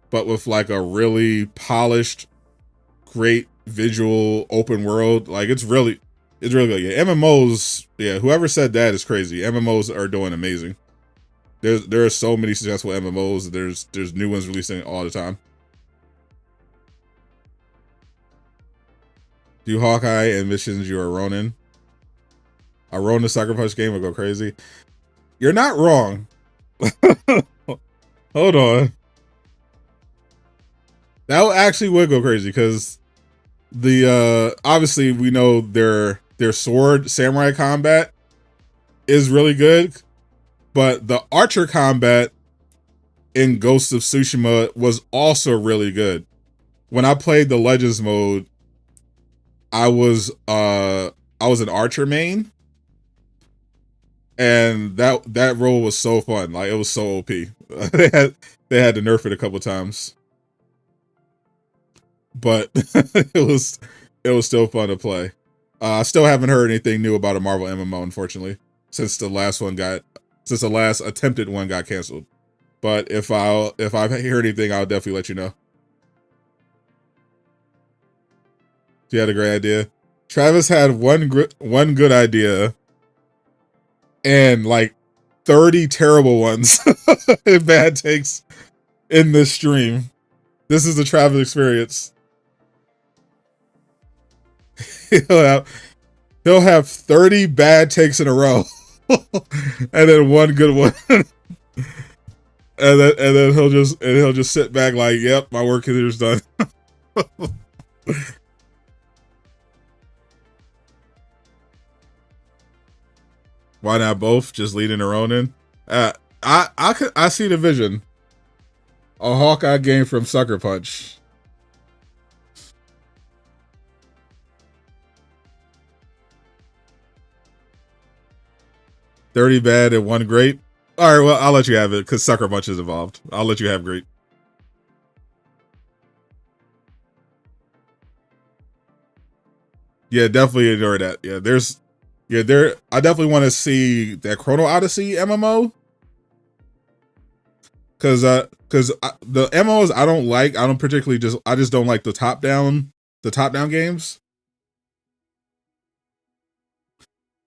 but with like a really polished, great visual open world. Like it's really good. Yeah, MMOs. Yeah, whoever said that is crazy. MMOs are doing amazing. There are so many successful MMOs. There's new ones releasing all the time. Do Hawkeye and missions you are Ronin. A Ronin Sucker Punch game would go crazy. You're not wrong. Hold on. That actually would go crazy because the obviously we know their sword samurai combat is really good, but the archer combat in Ghost of Tsushima was also really good. When I played the Legends mode, I was an archer main, and that role was so fun. Like, it was so OP. They had to nerf it a couple times, but it was still fun to play. I still haven't heard anything new about a Marvel MMO, unfortunately, since the last attempted one got canceled. But if I hear anything, I'll definitely let you know. You had a great idea. Travis had one good idea, and like 30 terrible ones and bad takes in this stream. This is the Travis experience. He'll have 30 bad takes in a row, and then one good one, and then he'll just sit back like, "Yep, my work here is done." Why not both? Just leading their own in. I see the vision. A Hawkeye game from Sucker Punch. "30 bad and 1 great." All right, well, I'll let you have it because Sucker Punch is involved. I'll let you have great. Yeah, definitely ignore that. Yeah, I definitely want to see that Chrono Odyssey MMO. Cause the MMOs I don't like. I just don't like the top down games.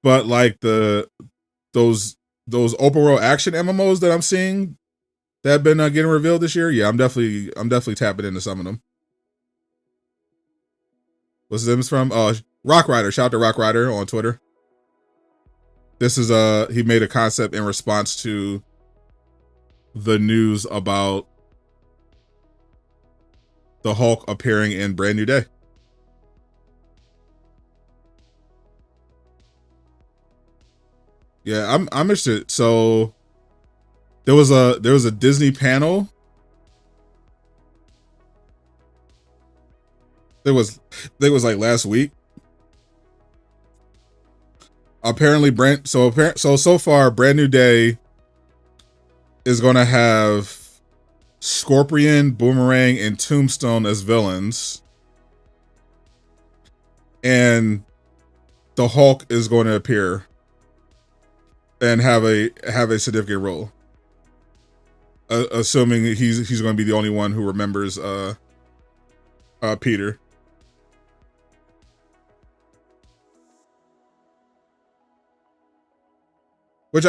But like those open world action MMOs that I'm seeing that have been getting revealed this year, yeah, I'm definitely tapping into some of them. What's this from? Rock Rider. Shout out to Rock Rider on Twitter. This is he made a concept in response to the news about the Hulk appearing in Brand New Day. Yeah, I'm interested. So there was a Disney panel. There was like last week. Apparently so far Brand New Day is going to have Scorpion, Boomerang, and Tombstone as villains, and the Hulk is going to appear and have a significant role. Assuming he's going to be the only one who remembers Peter. Which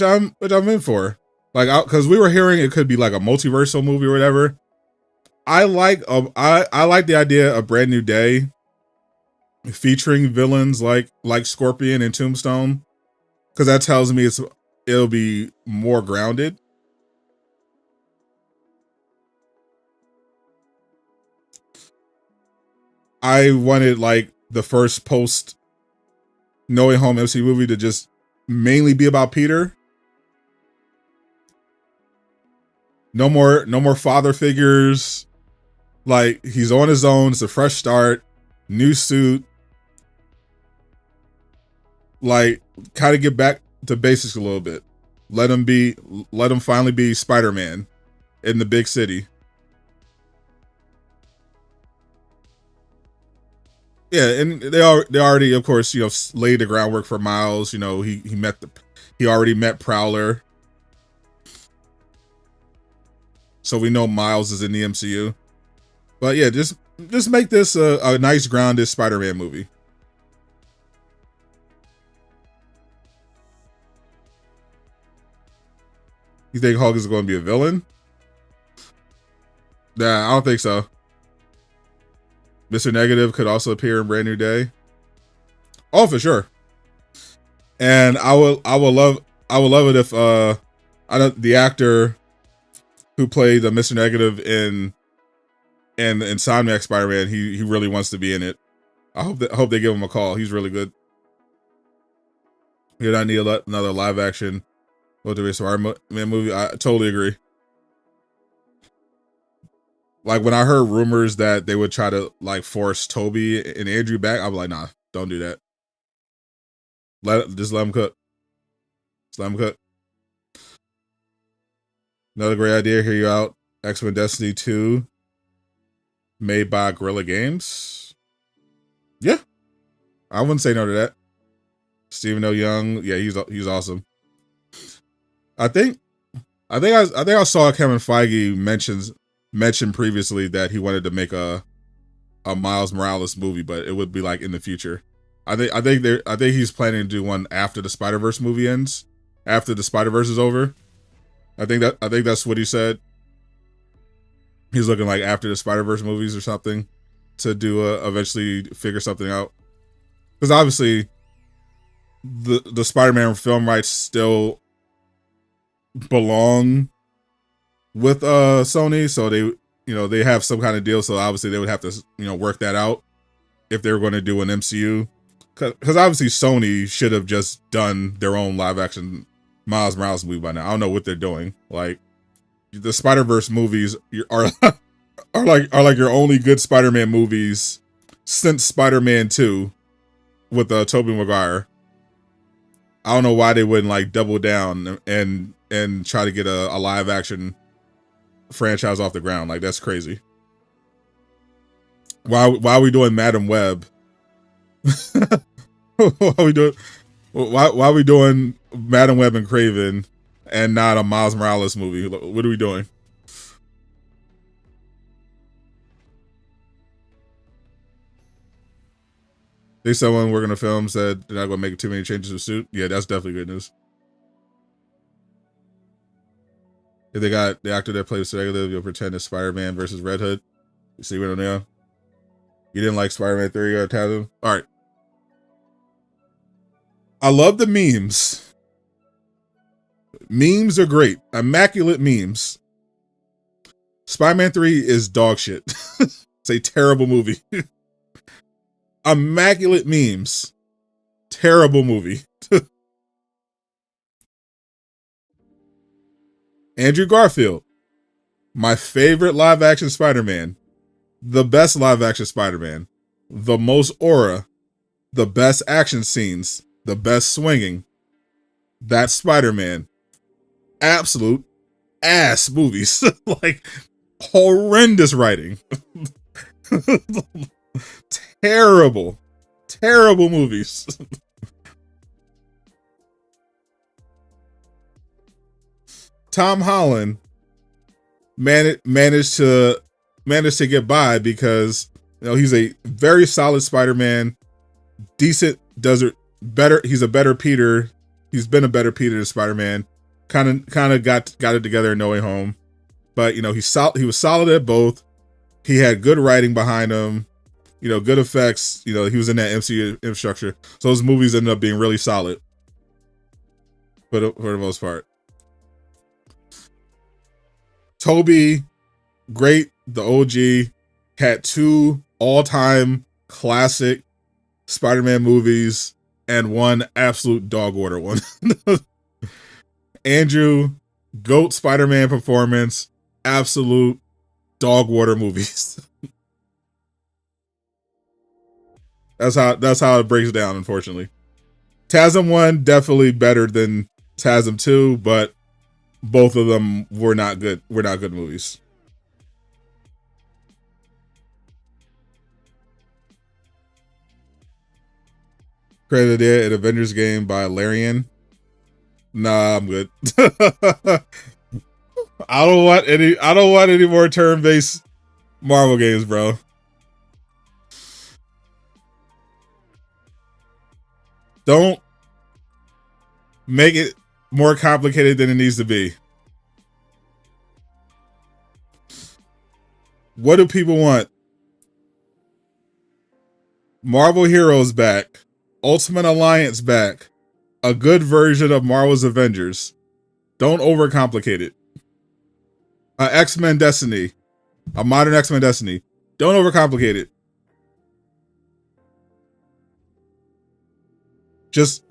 I'm in for. Like, because we were hearing it could be like a multiversal movie or whatever. I like the idea of Brand New Day featuring villains like Scorpion and Tombstone, because that tells me it'll be more grounded. I wanted like the first post No Way Home MC movie to just mainly be about Peter. No more father figures. Like, he's on his own. It's a fresh start, new suit. Like, kind of get back to basics a little bit. Let him finally be Spider-Man in the big city. Yeah, and they already, of course, laid the groundwork for Miles. He already met Prowler. So we know Miles is in the MCU. But yeah, just make this a nice grounded Spider-Man movie. You think Hulk is going to be a villain? Nah, I don't think so. Mr. Negative could also appear in Brand New Day. Oh, for sure. And I will love it if the actor who played the Mr. Negative in Insomniac Spider-Man, he really wants to be in it. I hope they give him a call. He's really good. You don't need another live action Spider-Man movie. I totally agree. Like, when I heard rumors that they would try to like force Toby and Andrew back, I was like, nah, don't do that. Just let him cook. Just let him cook. Another great idea. Hear you out. X-Men Destiny 2, made by Guerrilla Games. Yeah, I wouldn't say no to that. Stephen O. Young, yeah, he's awesome. I think I saw Kevin Feige mention previously that he wanted to make a Miles Morales movie, but it would be like in the future. I think he's planning to do one after the Spider-Verse movie ends, after the Spider-Verse is over. I think that's what he said. He's looking like after the Spider-Verse movies or something to do eventually figure something out. Because obviously the Spider-Man film rights still belong with Sony, so they have some kind of deal, so obviously they would have to work that out if they were going to do an MCU. Because obviously Sony should have just done their own live action Miles Morales movie by now. I don't know what they're doing. Like, the Spider-Verse movies are like your only good Spider-Man movies since Spider-Man 2 with Tobey Maguire. I don't know why they wouldn't like double down and try to get a live action franchise off the ground. Like, that's crazy. Why are we doing Madam Web? why are we doing Madam Web and Kraven and not a Miles Morales movie? What are we doing? They someone working on film said they're not going to make too many changes to the suit. Yeah, that's definitely good news. If they got the actor that plays regularly, you'll pretend it's Spider-Man versus Red Hood. You see what I'm doing? You didn't like Spider-Man 3 or Tasm? All right. I love the memes. Memes are great. Immaculate memes. Spider-Man 3 is dog shit. It's a terrible movie. Immaculate memes. Terrible movie. Andrew Garfield. My favorite live action Spider-Man. The best live action Spider-Man. The most aura. The best action scenes. The best swinging. That's Spider-Man. Absolute ass movies. Like, horrendous writing. Terrible movies. Tom Holland managed to get by because he's a very solid Spider-Man, decent, better. He's a better Peter. He's been a better Peter than Spider-Man. Kind of got it together in No Way Home, but he was solid at both. He had good writing behind him. Good effects. He was in that MCU infrastructure. So those movies ended up being really solid for the most part. Toby, great. The OG had 2 all-time classic Spider-Man movies and 1 absolute dog order one. Andrew, GOAT Spider-Man performance, absolute dog water movies. That's how it breaks down, unfortunately. TASM 1 definitely better than TASM 2, but both of them were not good. Were not good movies. Created an Avengers game by Larian. Nah, I'm good. I don't want any more turn-based Marvel games, bro. Don't make it more complicated than it needs to be. What do people want? Marvel Heroes back. Ultimate Alliance back. A good version of Marvel's Avengers. Don't overcomplicate it. X-Men Destiny. A modern X-Men Destiny. Don't overcomplicate it. Just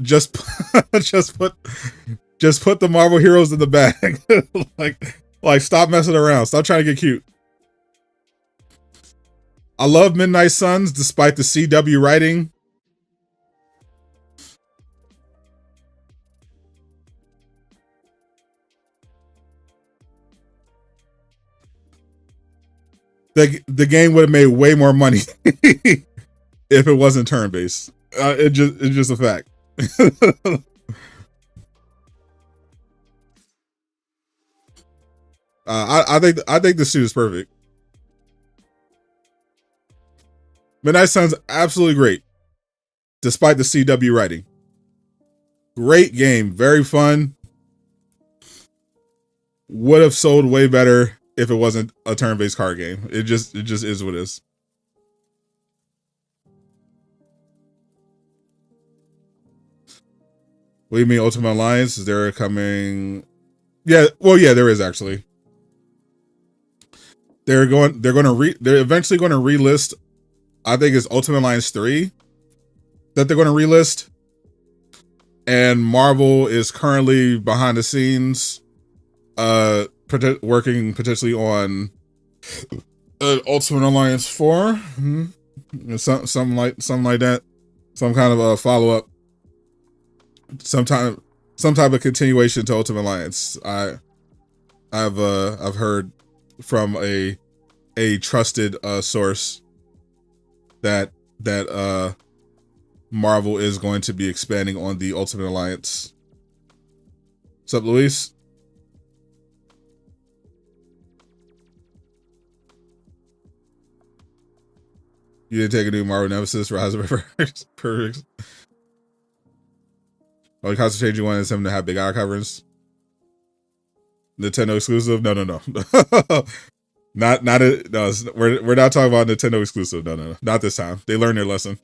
put the Marvel heroes in the bag. like stop messing around. Stop trying to get cute. I love Midnight Suns despite the CW writing. the game would have made way more money if it wasn't turn based. It's just a fact. I think the suit is perfect. Midnight Sun's absolutely great, despite the CW writing. Great game, very fun. Would have sold way better if it wasn't a turn-based card game. It just is what it is. What do you mean, Ultimate Alliance? Is there coming? Yeah, well, yeah, there is actually. They're eventually going to relist. I think it's Ultimate Alliance 3 that they're going to relist. And Marvel is currently behind the scenes working potentially on Ultimate Alliance 4. Mm-hmm. Something like that. Some kind of a follow-up. Some type of continuation to Ultimate Alliance. I've heard from a trusted source that Marvel is going to be expanding on the Ultimate Alliance. What's up, Luis? You didn't take a new Marvel Nemesis for House of Perfect. Only costume change you want is him to have big eye coverings. Nintendo exclusive? No. not it. No, we're not talking about Nintendo exclusive. No. Not this time. They learned their lesson.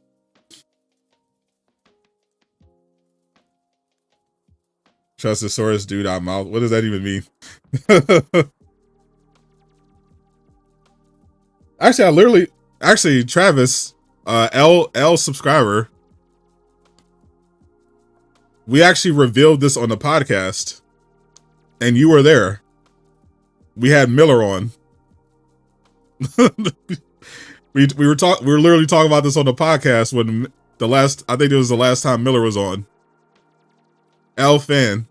Trust the source, dude. I'm out. What does that even mean? Actually, Travis, L subscriber, we actually revealed this on the podcast, and you were there. We had Miller on. we were literally talking about this on the podcast when I think it was the last time Miller was on. L fan.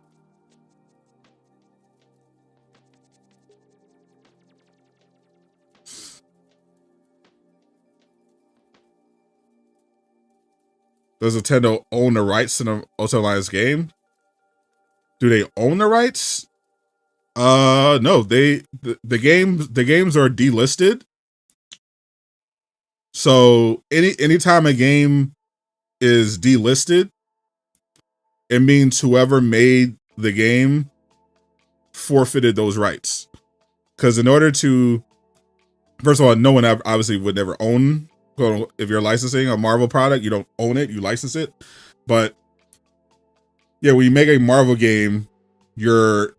Does Nintendo own the rights to the Ultimate Alliance game? Do they own the rights? No. The games are delisted. So anytime a game is delisted, it means whoever made the game forfeited those rights. Because in order to, first of all, no one obviously would never own. If you're licensing a Marvel product, you don't own it, you license it. But yeah, when you make a Marvel game, you're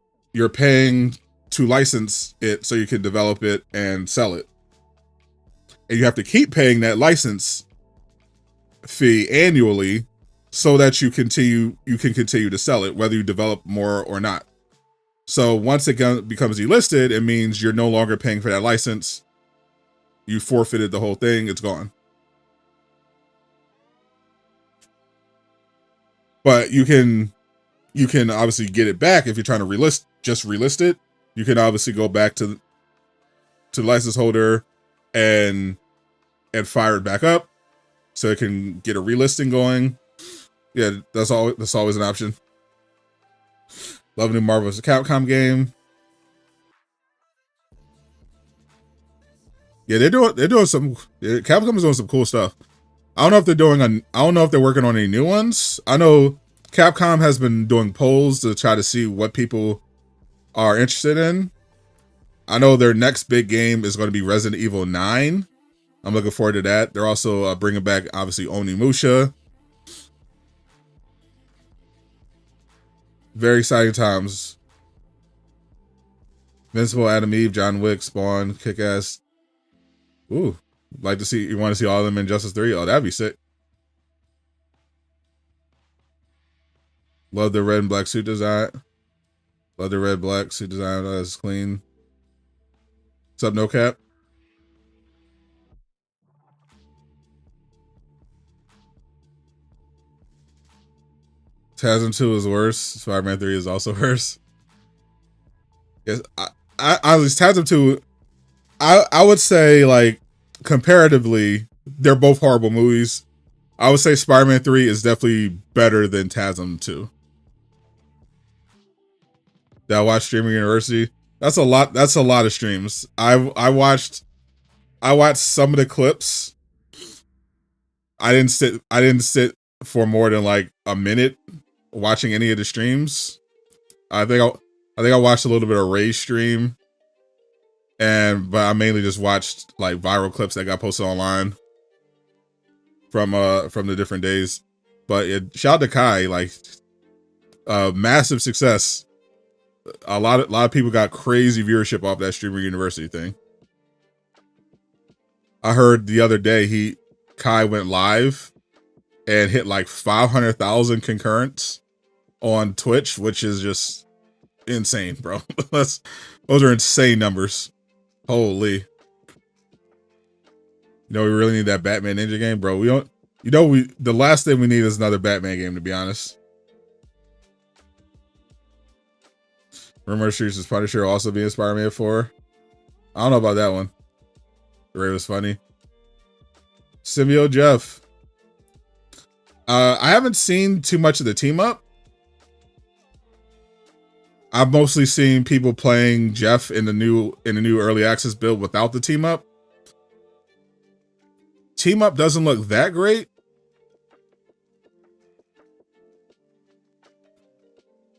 paying to license it so you can develop it and sell it. And you have to keep paying that license fee annually so that you can continue to sell it, whether you develop more or not. So once it becomes delisted, it means you're no longer paying for that license. You forfeited the whole thing. It's gone. But you can obviously get it back if you're trying to relist it. You can obviously go back to the license holder and fire it back up so it can get a relisting going. Yeah, that's always an option. Love new Marvel vs. Capcom game. Yeah, they're doing some. Capcom is doing some cool stuff. I don't know if they're working on any new ones. I know Capcom has been doing polls to try to see what people are interested in. I know their next big game is going to be Resident Evil 9. I'm looking forward to that. They're also bringing back, obviously, Onimusha. Very exciting times. Invincible, Adam Eve, John Wick, Spawn, Kick-Ass. Ooh, you want to see all of them in Justice 3? Oh, that'd be sick. Love the red and black suit design. Love the red black suit design. That's clean. What's up, No Cap? TASM 2 is worse. Spider-Man 3 is also worse. Yes, I honestly, TASM 2, I would say, like, comparatively, they're both horrible movies. I would say Spider-Man 3 is definitely better than TASM 2. That I watched Streaming University. That's a lot. That's a lot of streams. I watched some of the clips. I didn't sit for more than like a minute watching any of the streams. I think I watched a little bit of Ray's stream, but I mainly just watched like viral clips that got posted online from the different days. But shout out to Kai, like massive success. A lot of people got crazy viewership off that Streamer University thing. I heard the other day Kai went live and hit like 500,000 concurrents on Twitch, which is just insane, bro. Those are insane numbers. Holy. You know, we really need that Batman Ninja game, bro. We don't, the last thing we need is another Batman game, to be honest. Rumor Streets is Punisher also being Spider-Man 4. I don't know about that one. Ray was funny. Symbiote Jeff. I haven't seen too much of the team up. I've mostly seen people playing Jeff in the new early access build without the team up. Team up doesn't look that great.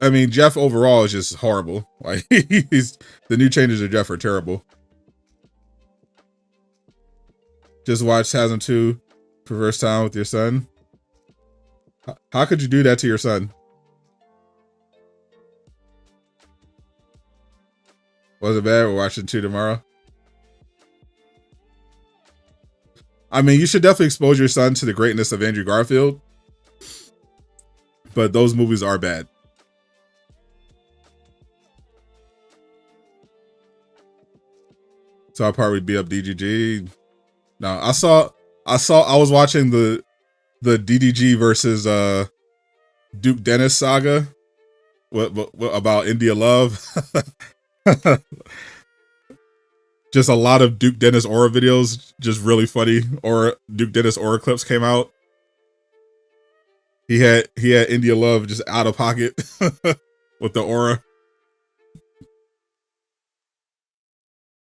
I mean, Jeff overall is just horrible. Like the new changes of Jeff are terrible. Just watched TASM 2 for first time with your son. How could you do that to your son? Was it bad? We're watching 2 tomorrow. I mean, you should definitely expose your son to the greatness of Andrew Garfield. But those movies are bad. So I'll probably beat up DGG. No, I was watching the DDG versus Duke Dennis saga. What about India Love? Just a lot of Duke Dennis aura videos, just really funny. Or Duke Dennis aura clips came out. He had India Love just out of pocket with the aura.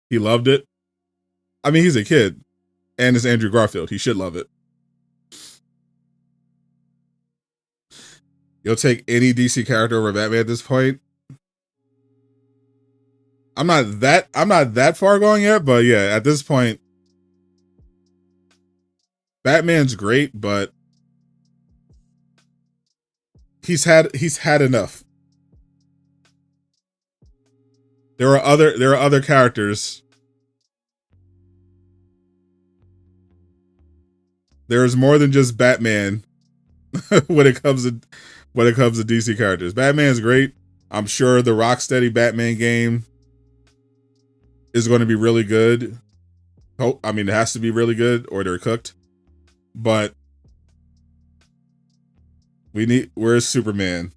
He loved it. I mean, he's a kid, and it's Andrew Garfield. He should love it. You'll take any DC character over Batman at this point. I'm not that far going yet, but yeah, at this point, Batman's great, but he's had enough. There are other characters. There's more than just Batman when it comes to DC characters. Batman's great. I'm sure the Rocksteady Batman game is going to be really good. Oh, I mean, it has to be really good or they're cooked. But where's Superman?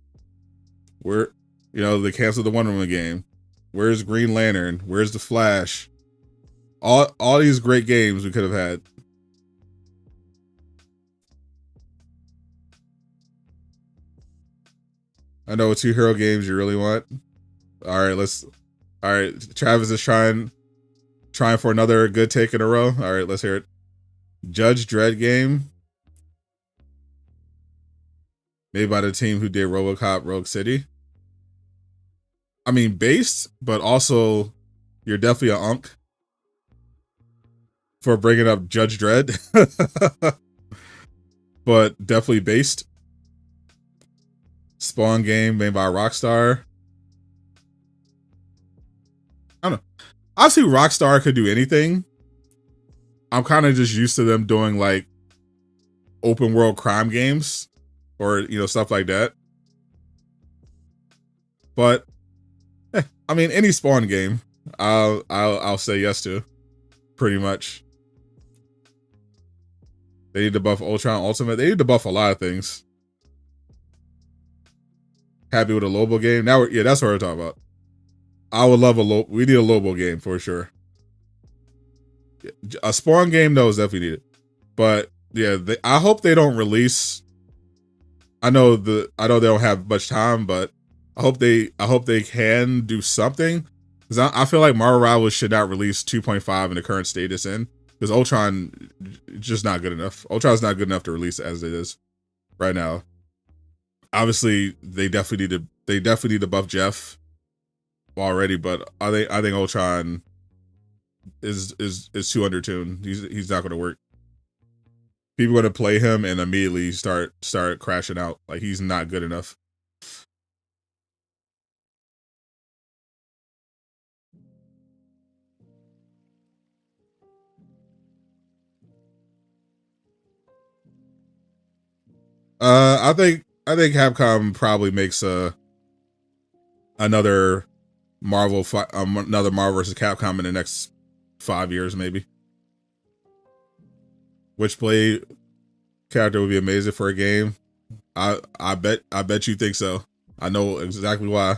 They canceled the Wonder Woman game. Where's Green Lantern? Where's the Flash? All these great games we could have had. I know 2 hero games you really want. All right, Travis is trying for another good take in a row. All right, let's hear it. Judge Dredd game. Made by the team who did RoboCop Rogue City. I mean, based, but also you're definitely a unk for bringing up Judge Dredd. But definitely based. Spawn game made by Rockstar. I don't know. Obviously, Rockstar could do anything. I'm kind of just used to them doing like open world crime games or stuff like that. But I mean, any Spawn game, I'll say yes to, pretty much. They need to buff Ultron Ultimate. They need to buff a lot of things. Happy with a Lobo game. That's what we're talking about. I would love we need a Lobo game for sure. A Spawn game though is definitely needed. But yeah, I hope they don't release. I know they don't have much time, but I hope they can do something. Because I feel like Marvel Rivals should not release 2.5 in the current state it's in. Because Ultron just not good enough. Ultron's not good enough to release as it is right now. Obviously, they definitely need to buff Jeff already, but I think Ultron is too undertuned. He's not going to work. People are going to play him and immediately start crashing out. Like, he's not good enough. I think Capcom probably makes another Marvel versus Capcom in the next 5 years, maybe. Witchblade character would be amazing for a game. I bet you think so. I know exactly why.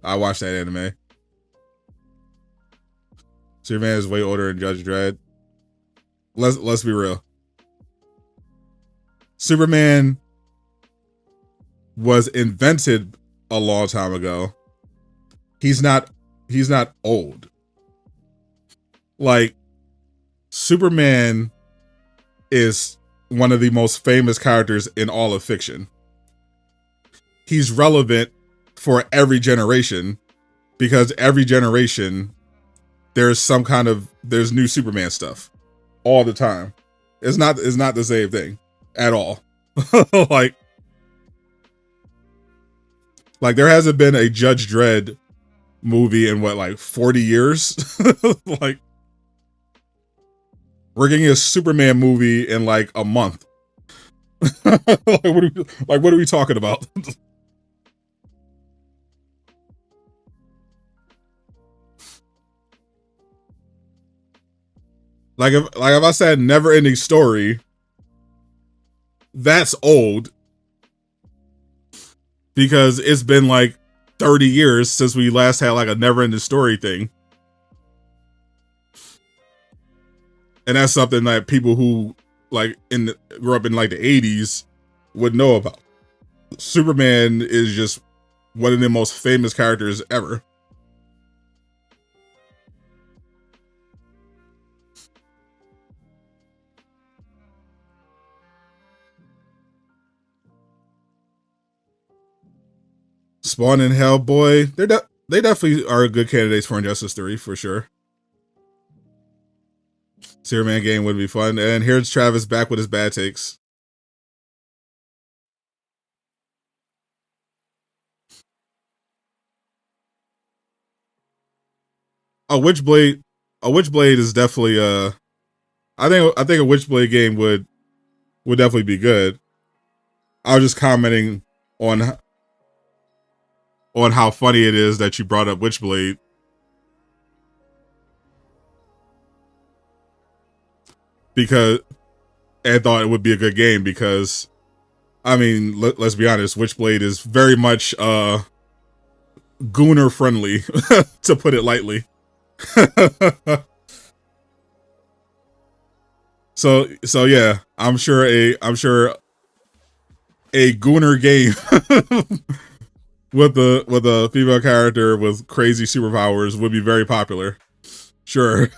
I watched that anime. Superman is way older than Judge Dredd. Let's be real. Superman was invented a long time ago. He's not old. Like, Superman is one of the most famous characters in all of fiction. He's relevant for every generation because every generation there's new Superman stuff all the time. It's not the same thing at all. like there hasn't been a Judge Dredd movie in what, 40 years? Like, we're getting a Superman movie in a month. What are we talking about? if I said never ending story, that's old. Because it's been 30 years since we last had a never ending story thing. And that's something that people who grew up in the 80s would know about. Superman is just one of the most famous characters ever. Spawn and Hellboy, they definitely are good candidates for Injustice 3 for sure. Superman game would be fun. And here's Travis back with his bad takes. A Witchblade is definitely I think a Witchblade game would definitely be good. I was just commenting on how funny it is that you brought up Witchblade. Because I thought it would be a good game because, I mean, let's be honest, Witchblade is very much gooner friendly, to put it lightly. So yeah, I'm sure a gooner game with a female character with crazy superpowers would be very popular. Sure.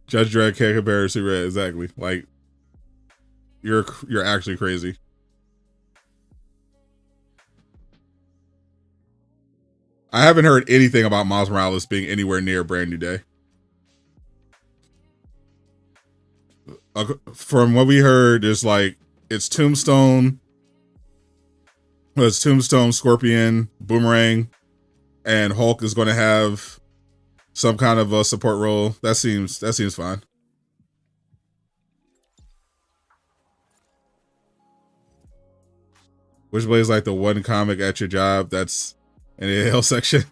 Judge Dredd can't compare to Superman, exactly. You're actually crazy. I haven't heard anything about Miles Morales being anywhere near Brand New Day. From what we heard, it's Tombstone. It's Tombstone, Scorpion, Boomerang, and Hulk is going to have some kind of a support role. That seems fine. Witchblade is the one comic at your job that's in the AL section.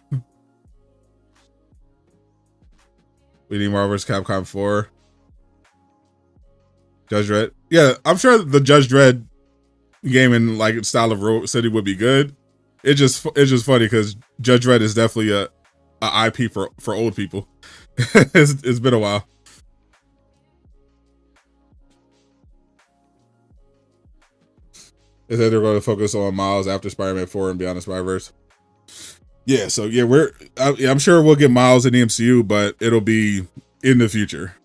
We need Marvel vs. Capcom 4. Judge Dredd. Yeah, I'm sure the Judge Dredd game in style of Rogue City would be good. it's just funny because Judge Dredd is definitely a IP for old people. It's been a while. They said they're going to focus on Miles after Spider-Man 4 and Beyond the Spider-Verse. Yeah, so yeah, I'm sure we'll get Miles in the MCU, but it'll be in the future.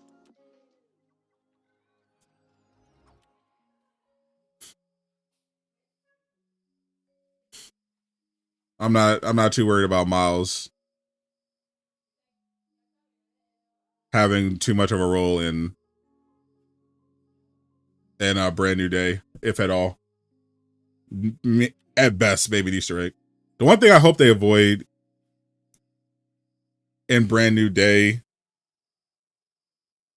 I'm not too worried about Miles having too much of a role in a Brand New Day, if at all. At best, maybe an Easter egg. The one thing I hope they avoid in Brand New Day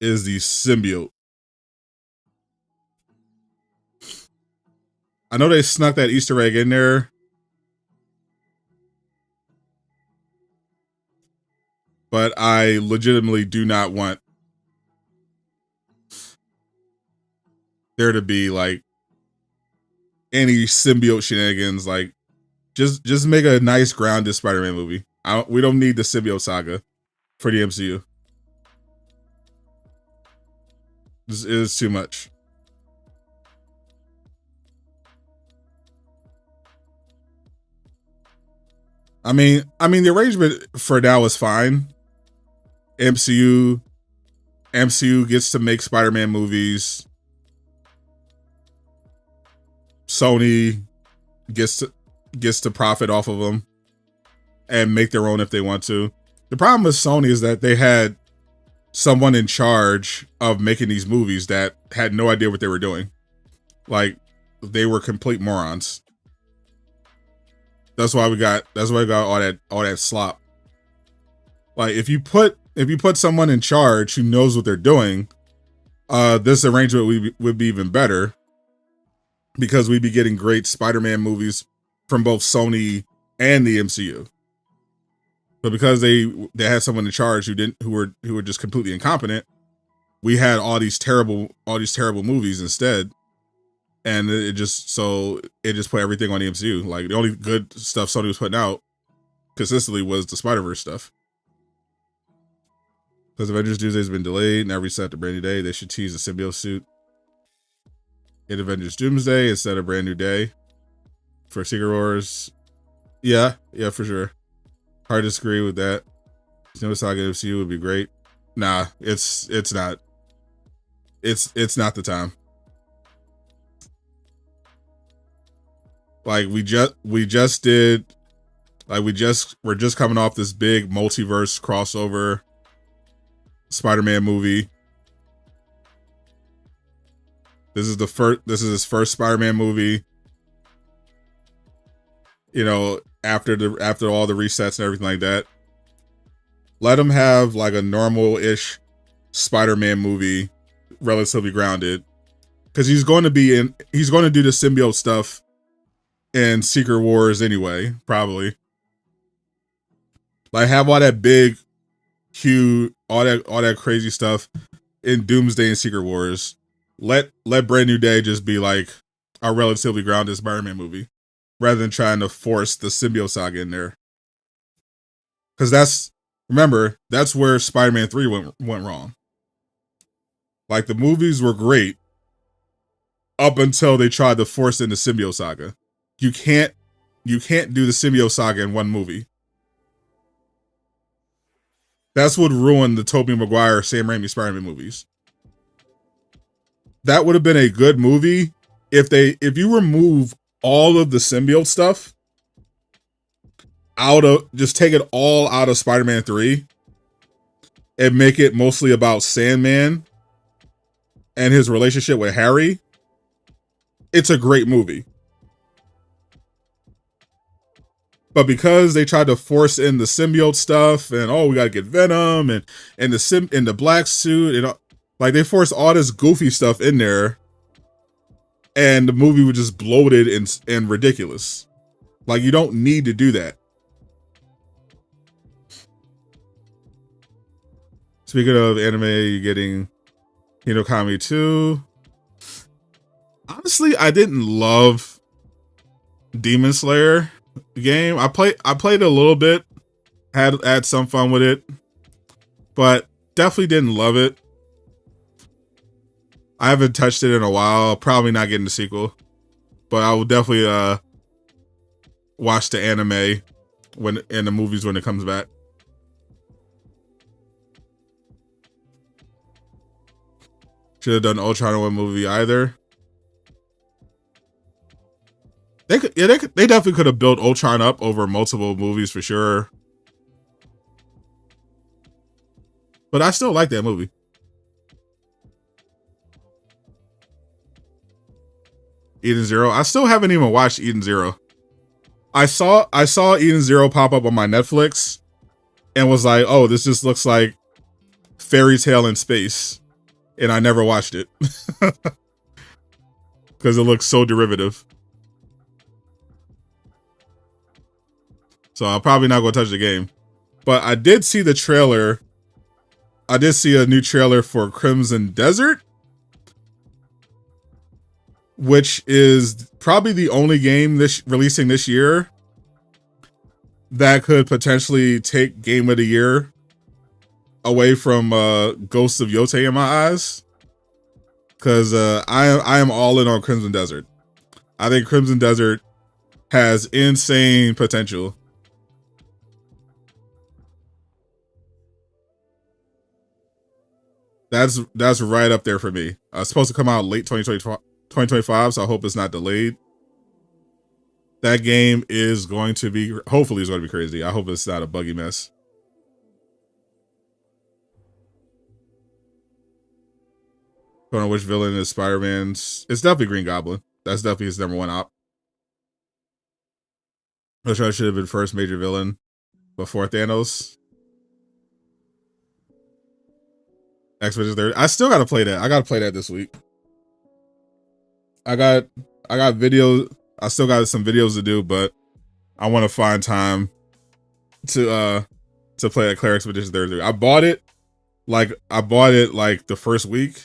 is the symbiote. I know they snuck that Easter egg in there, but I legitimately do not want there to be like any symbiote shenanigans. Like, just make a nice grounded Spider-Man movie. We don't need the symbiote saga for the MCU. This is too much. I mean, the arrangement for now is fine. MCU gets to make Spider-Man movies. Sony gets to profit off of them and make their own if they want to. The problem with Sony is that they had someone in charge of making these movies that had no idea what they were doing. Like, they were complete morons. That's why we got all that slop. Like, if you put someone in charge who knows what they're doing, this arrangement would be even better, because we'd be getting great Spider-Man movies from both Sony and the MCU. But because they had someone in charge who were just completely incompetent, we had all these terrible movies instead. And it just put everything on the MCU. Like, the only good stuff Sony was putting out consistently was the Spider-Verse stuff. Because Avengers Doomsday has been delayed, now reset to Brand New Day. They should tease the symbiote suit in Avengers Doomsday instead of Brand New Day. For Secret Wars, yeah, for sure. Hard to disagree with that. Symbiote Saga MCU would be great. Nah, it's not. It's not the time. Like, we're just coming off this big multiverse crossover Spider-Man movie. This is his first Spider-Man movie. You know, after all the resets and everything like that. Let him have like a normal-ish Spider-Man movie, relatively grounded. Because he's going to do the symbiote stuff in Secret Wars anyway, probably. Like, have all that big, huge, all that crazy stuff in Doomsday and Secret Wars. Let Brand New Day just be like a relatively grounded Spider-Man movie, rather than trying to force the symbiote saga in there. Because that's where Spider-Man 3 went wrong. Like, the movies were great up until they tried to force in the symbiote saga. You can't do the symbiote saga in one movie. That's what ruined the Tobey Maguire, Sam Raimi Spider-Man movies. That would have been a good movie if you remove all of the symbiote stuff just take it all out of Spider-Man 3 and make it mostly about Sandman and his relationship with Harry. It's a great movie. But because they tried to force in the symbiote stuff and we gotta get Venom and the black suit and like, they forced all this goofy stuff in there, and the movie was just bloated and ridiculous. Like, you don't need to do that. Speaking of anime, you're getting Hinokami 2. Honestly, I didn't love Demon Slayer. game. I played it a little bit, had some fun with it, but definitely didn't love it. I haven't touched it in a while. Probably not getting the sequel, but I will definitely watch the anime and the movies when it comes back. Should have done Ultron in one movie either. They definitely could have built Ultron up over multiple movies for sure. But I still like that movie. Eden Zero. I still haven't even watched Eden Zero. I saw Eden Zero pop up on my Netflix and was like, oh, this just looks like Fairy Tale in space. And I never watched it. Because it looks so derivative. So I'm probably not going to touch the game. But I did see the trailer. I did see a new trailer for Crimson Desert, which is probably the only game releasing this year that could potentially take Game of the Year away from Ghosts of Yotei in my eyes. Because I am all in on Crimson Desert. I think Crimson Desert has insane potential. That's right up there for me. It's supposed to come out late 2025, so I hope it's not delayed. That game is going to be, hopefully it's going to be crazy. I hope it's not a buggy mess. Don't know which villain is Spider-Man's. It's definitely Green Goblin. That's definitely his #1 op. Which I should have been first major villain before Thanos. Expedition 30. I still gotta play that. I gotta play that this week. I got videos. I still got some videos to do, but I want to find time to play a Claire Expedition 30. I bought it like the first week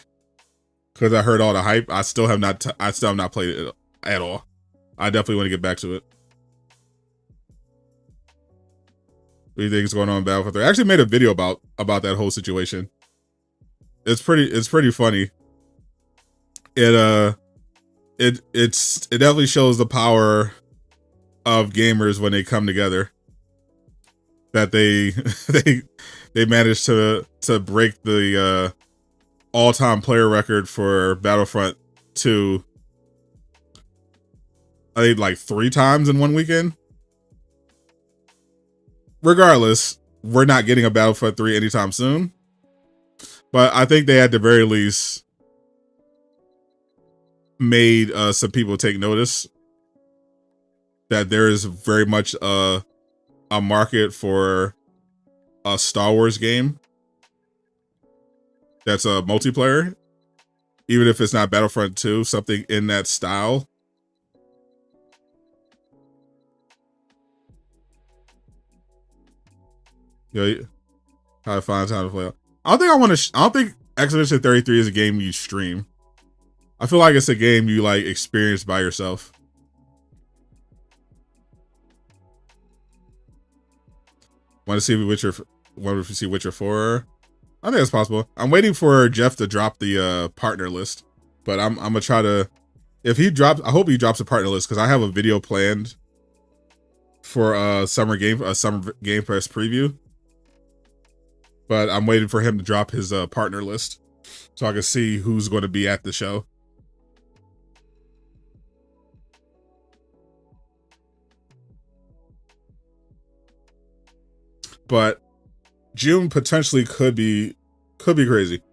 because I heard all the hype. I still have not played it at all. I definitely want to get back to it. What do you think is going on in Battlefield 3? I actually made a video about that whole situation. It's pretty funny. It definitely shows the power of gamers when they come together. That they managed to break the all-time player record for Battlefront 2. I think like 3 times in one weekend. Regardless, we're not getting a Battlefront 3 anytime soon. But I think they at the very least made some people take notice that there is very much a market for a Star Wars game that's a multiplayer, even if it's not Battlefront 2, something in that style. Yeah, how to find time to play. I don't think Expedition 33 is a game you stream. I feel like it's a game you like experience by yourself. Want to see Witcher 4? I think it's possible. I'm waiting for Jeff to drop the partner list, but I'm gonna try to. If he drops, I hope he drops a partner list because I have a video planned for a summer game press preview. But I'm waiting for him to drop his partner list so I can see who's going to be at the show. But June potentially could be crazy.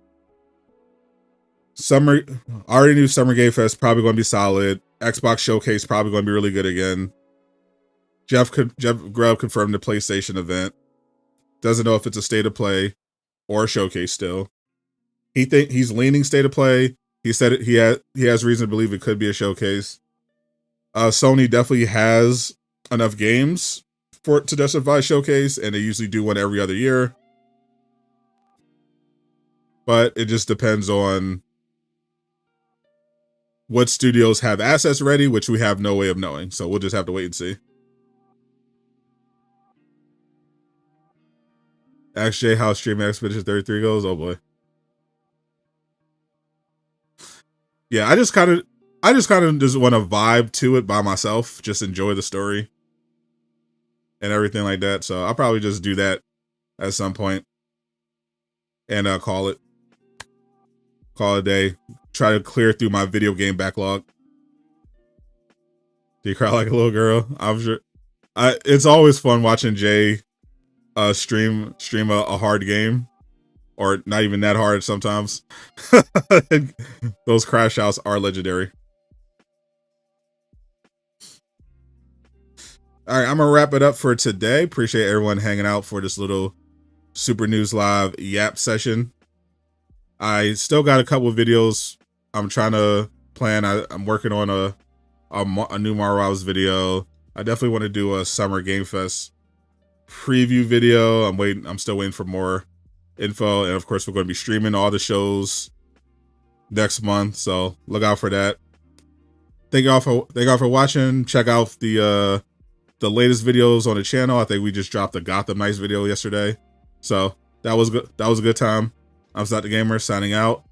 I already knew Summer Game Fest probably going to be solid. Xbox Showcase probably going to be really good again. Jeff Grubb confirmed the PlayStation event. Doesn't know if it's a state of play or a showcase still. He's leaning state of play. He said he has reason to believe it could be a showcase. Sony definitely has enough games for it to justify a showcase, and they usually do one every other year. But it just depends on what studios have assets ready, which we have no way of knowing. So we'll just have to wait and see. Ask Jay how streaming Expedition 33 goes. Oh boy. Yeah, I just kind of just want to vibe to it by myself, just enjoy the story and everything like that. So I'll probably just do that at some point and call it a day. Try to clear through my video game backlog. Do you cry like a little girl? I'm sure. It's always fun watching Jay stream a hard game, or not even that hard sometimes. Those crash outs are legendary. All right, I'm gonna wrap it up for today. Appreciate everyone hanging out for this little Super News Live yap session. I still got a couple of videos I'm trying to plan. I'm working on a new Marvel's video. I definitely want to do a Summer Game Fest preview video. I'm still waiting for more info, and of course we're going to be streaming all the shows next month, so look out for that. Thank y'all for watching. Check out the latest videos on the channel. I think we just dropped the Gotham Knights video yesterday, so that was good. That was a good time. I'm Sadot the Gamer signing out.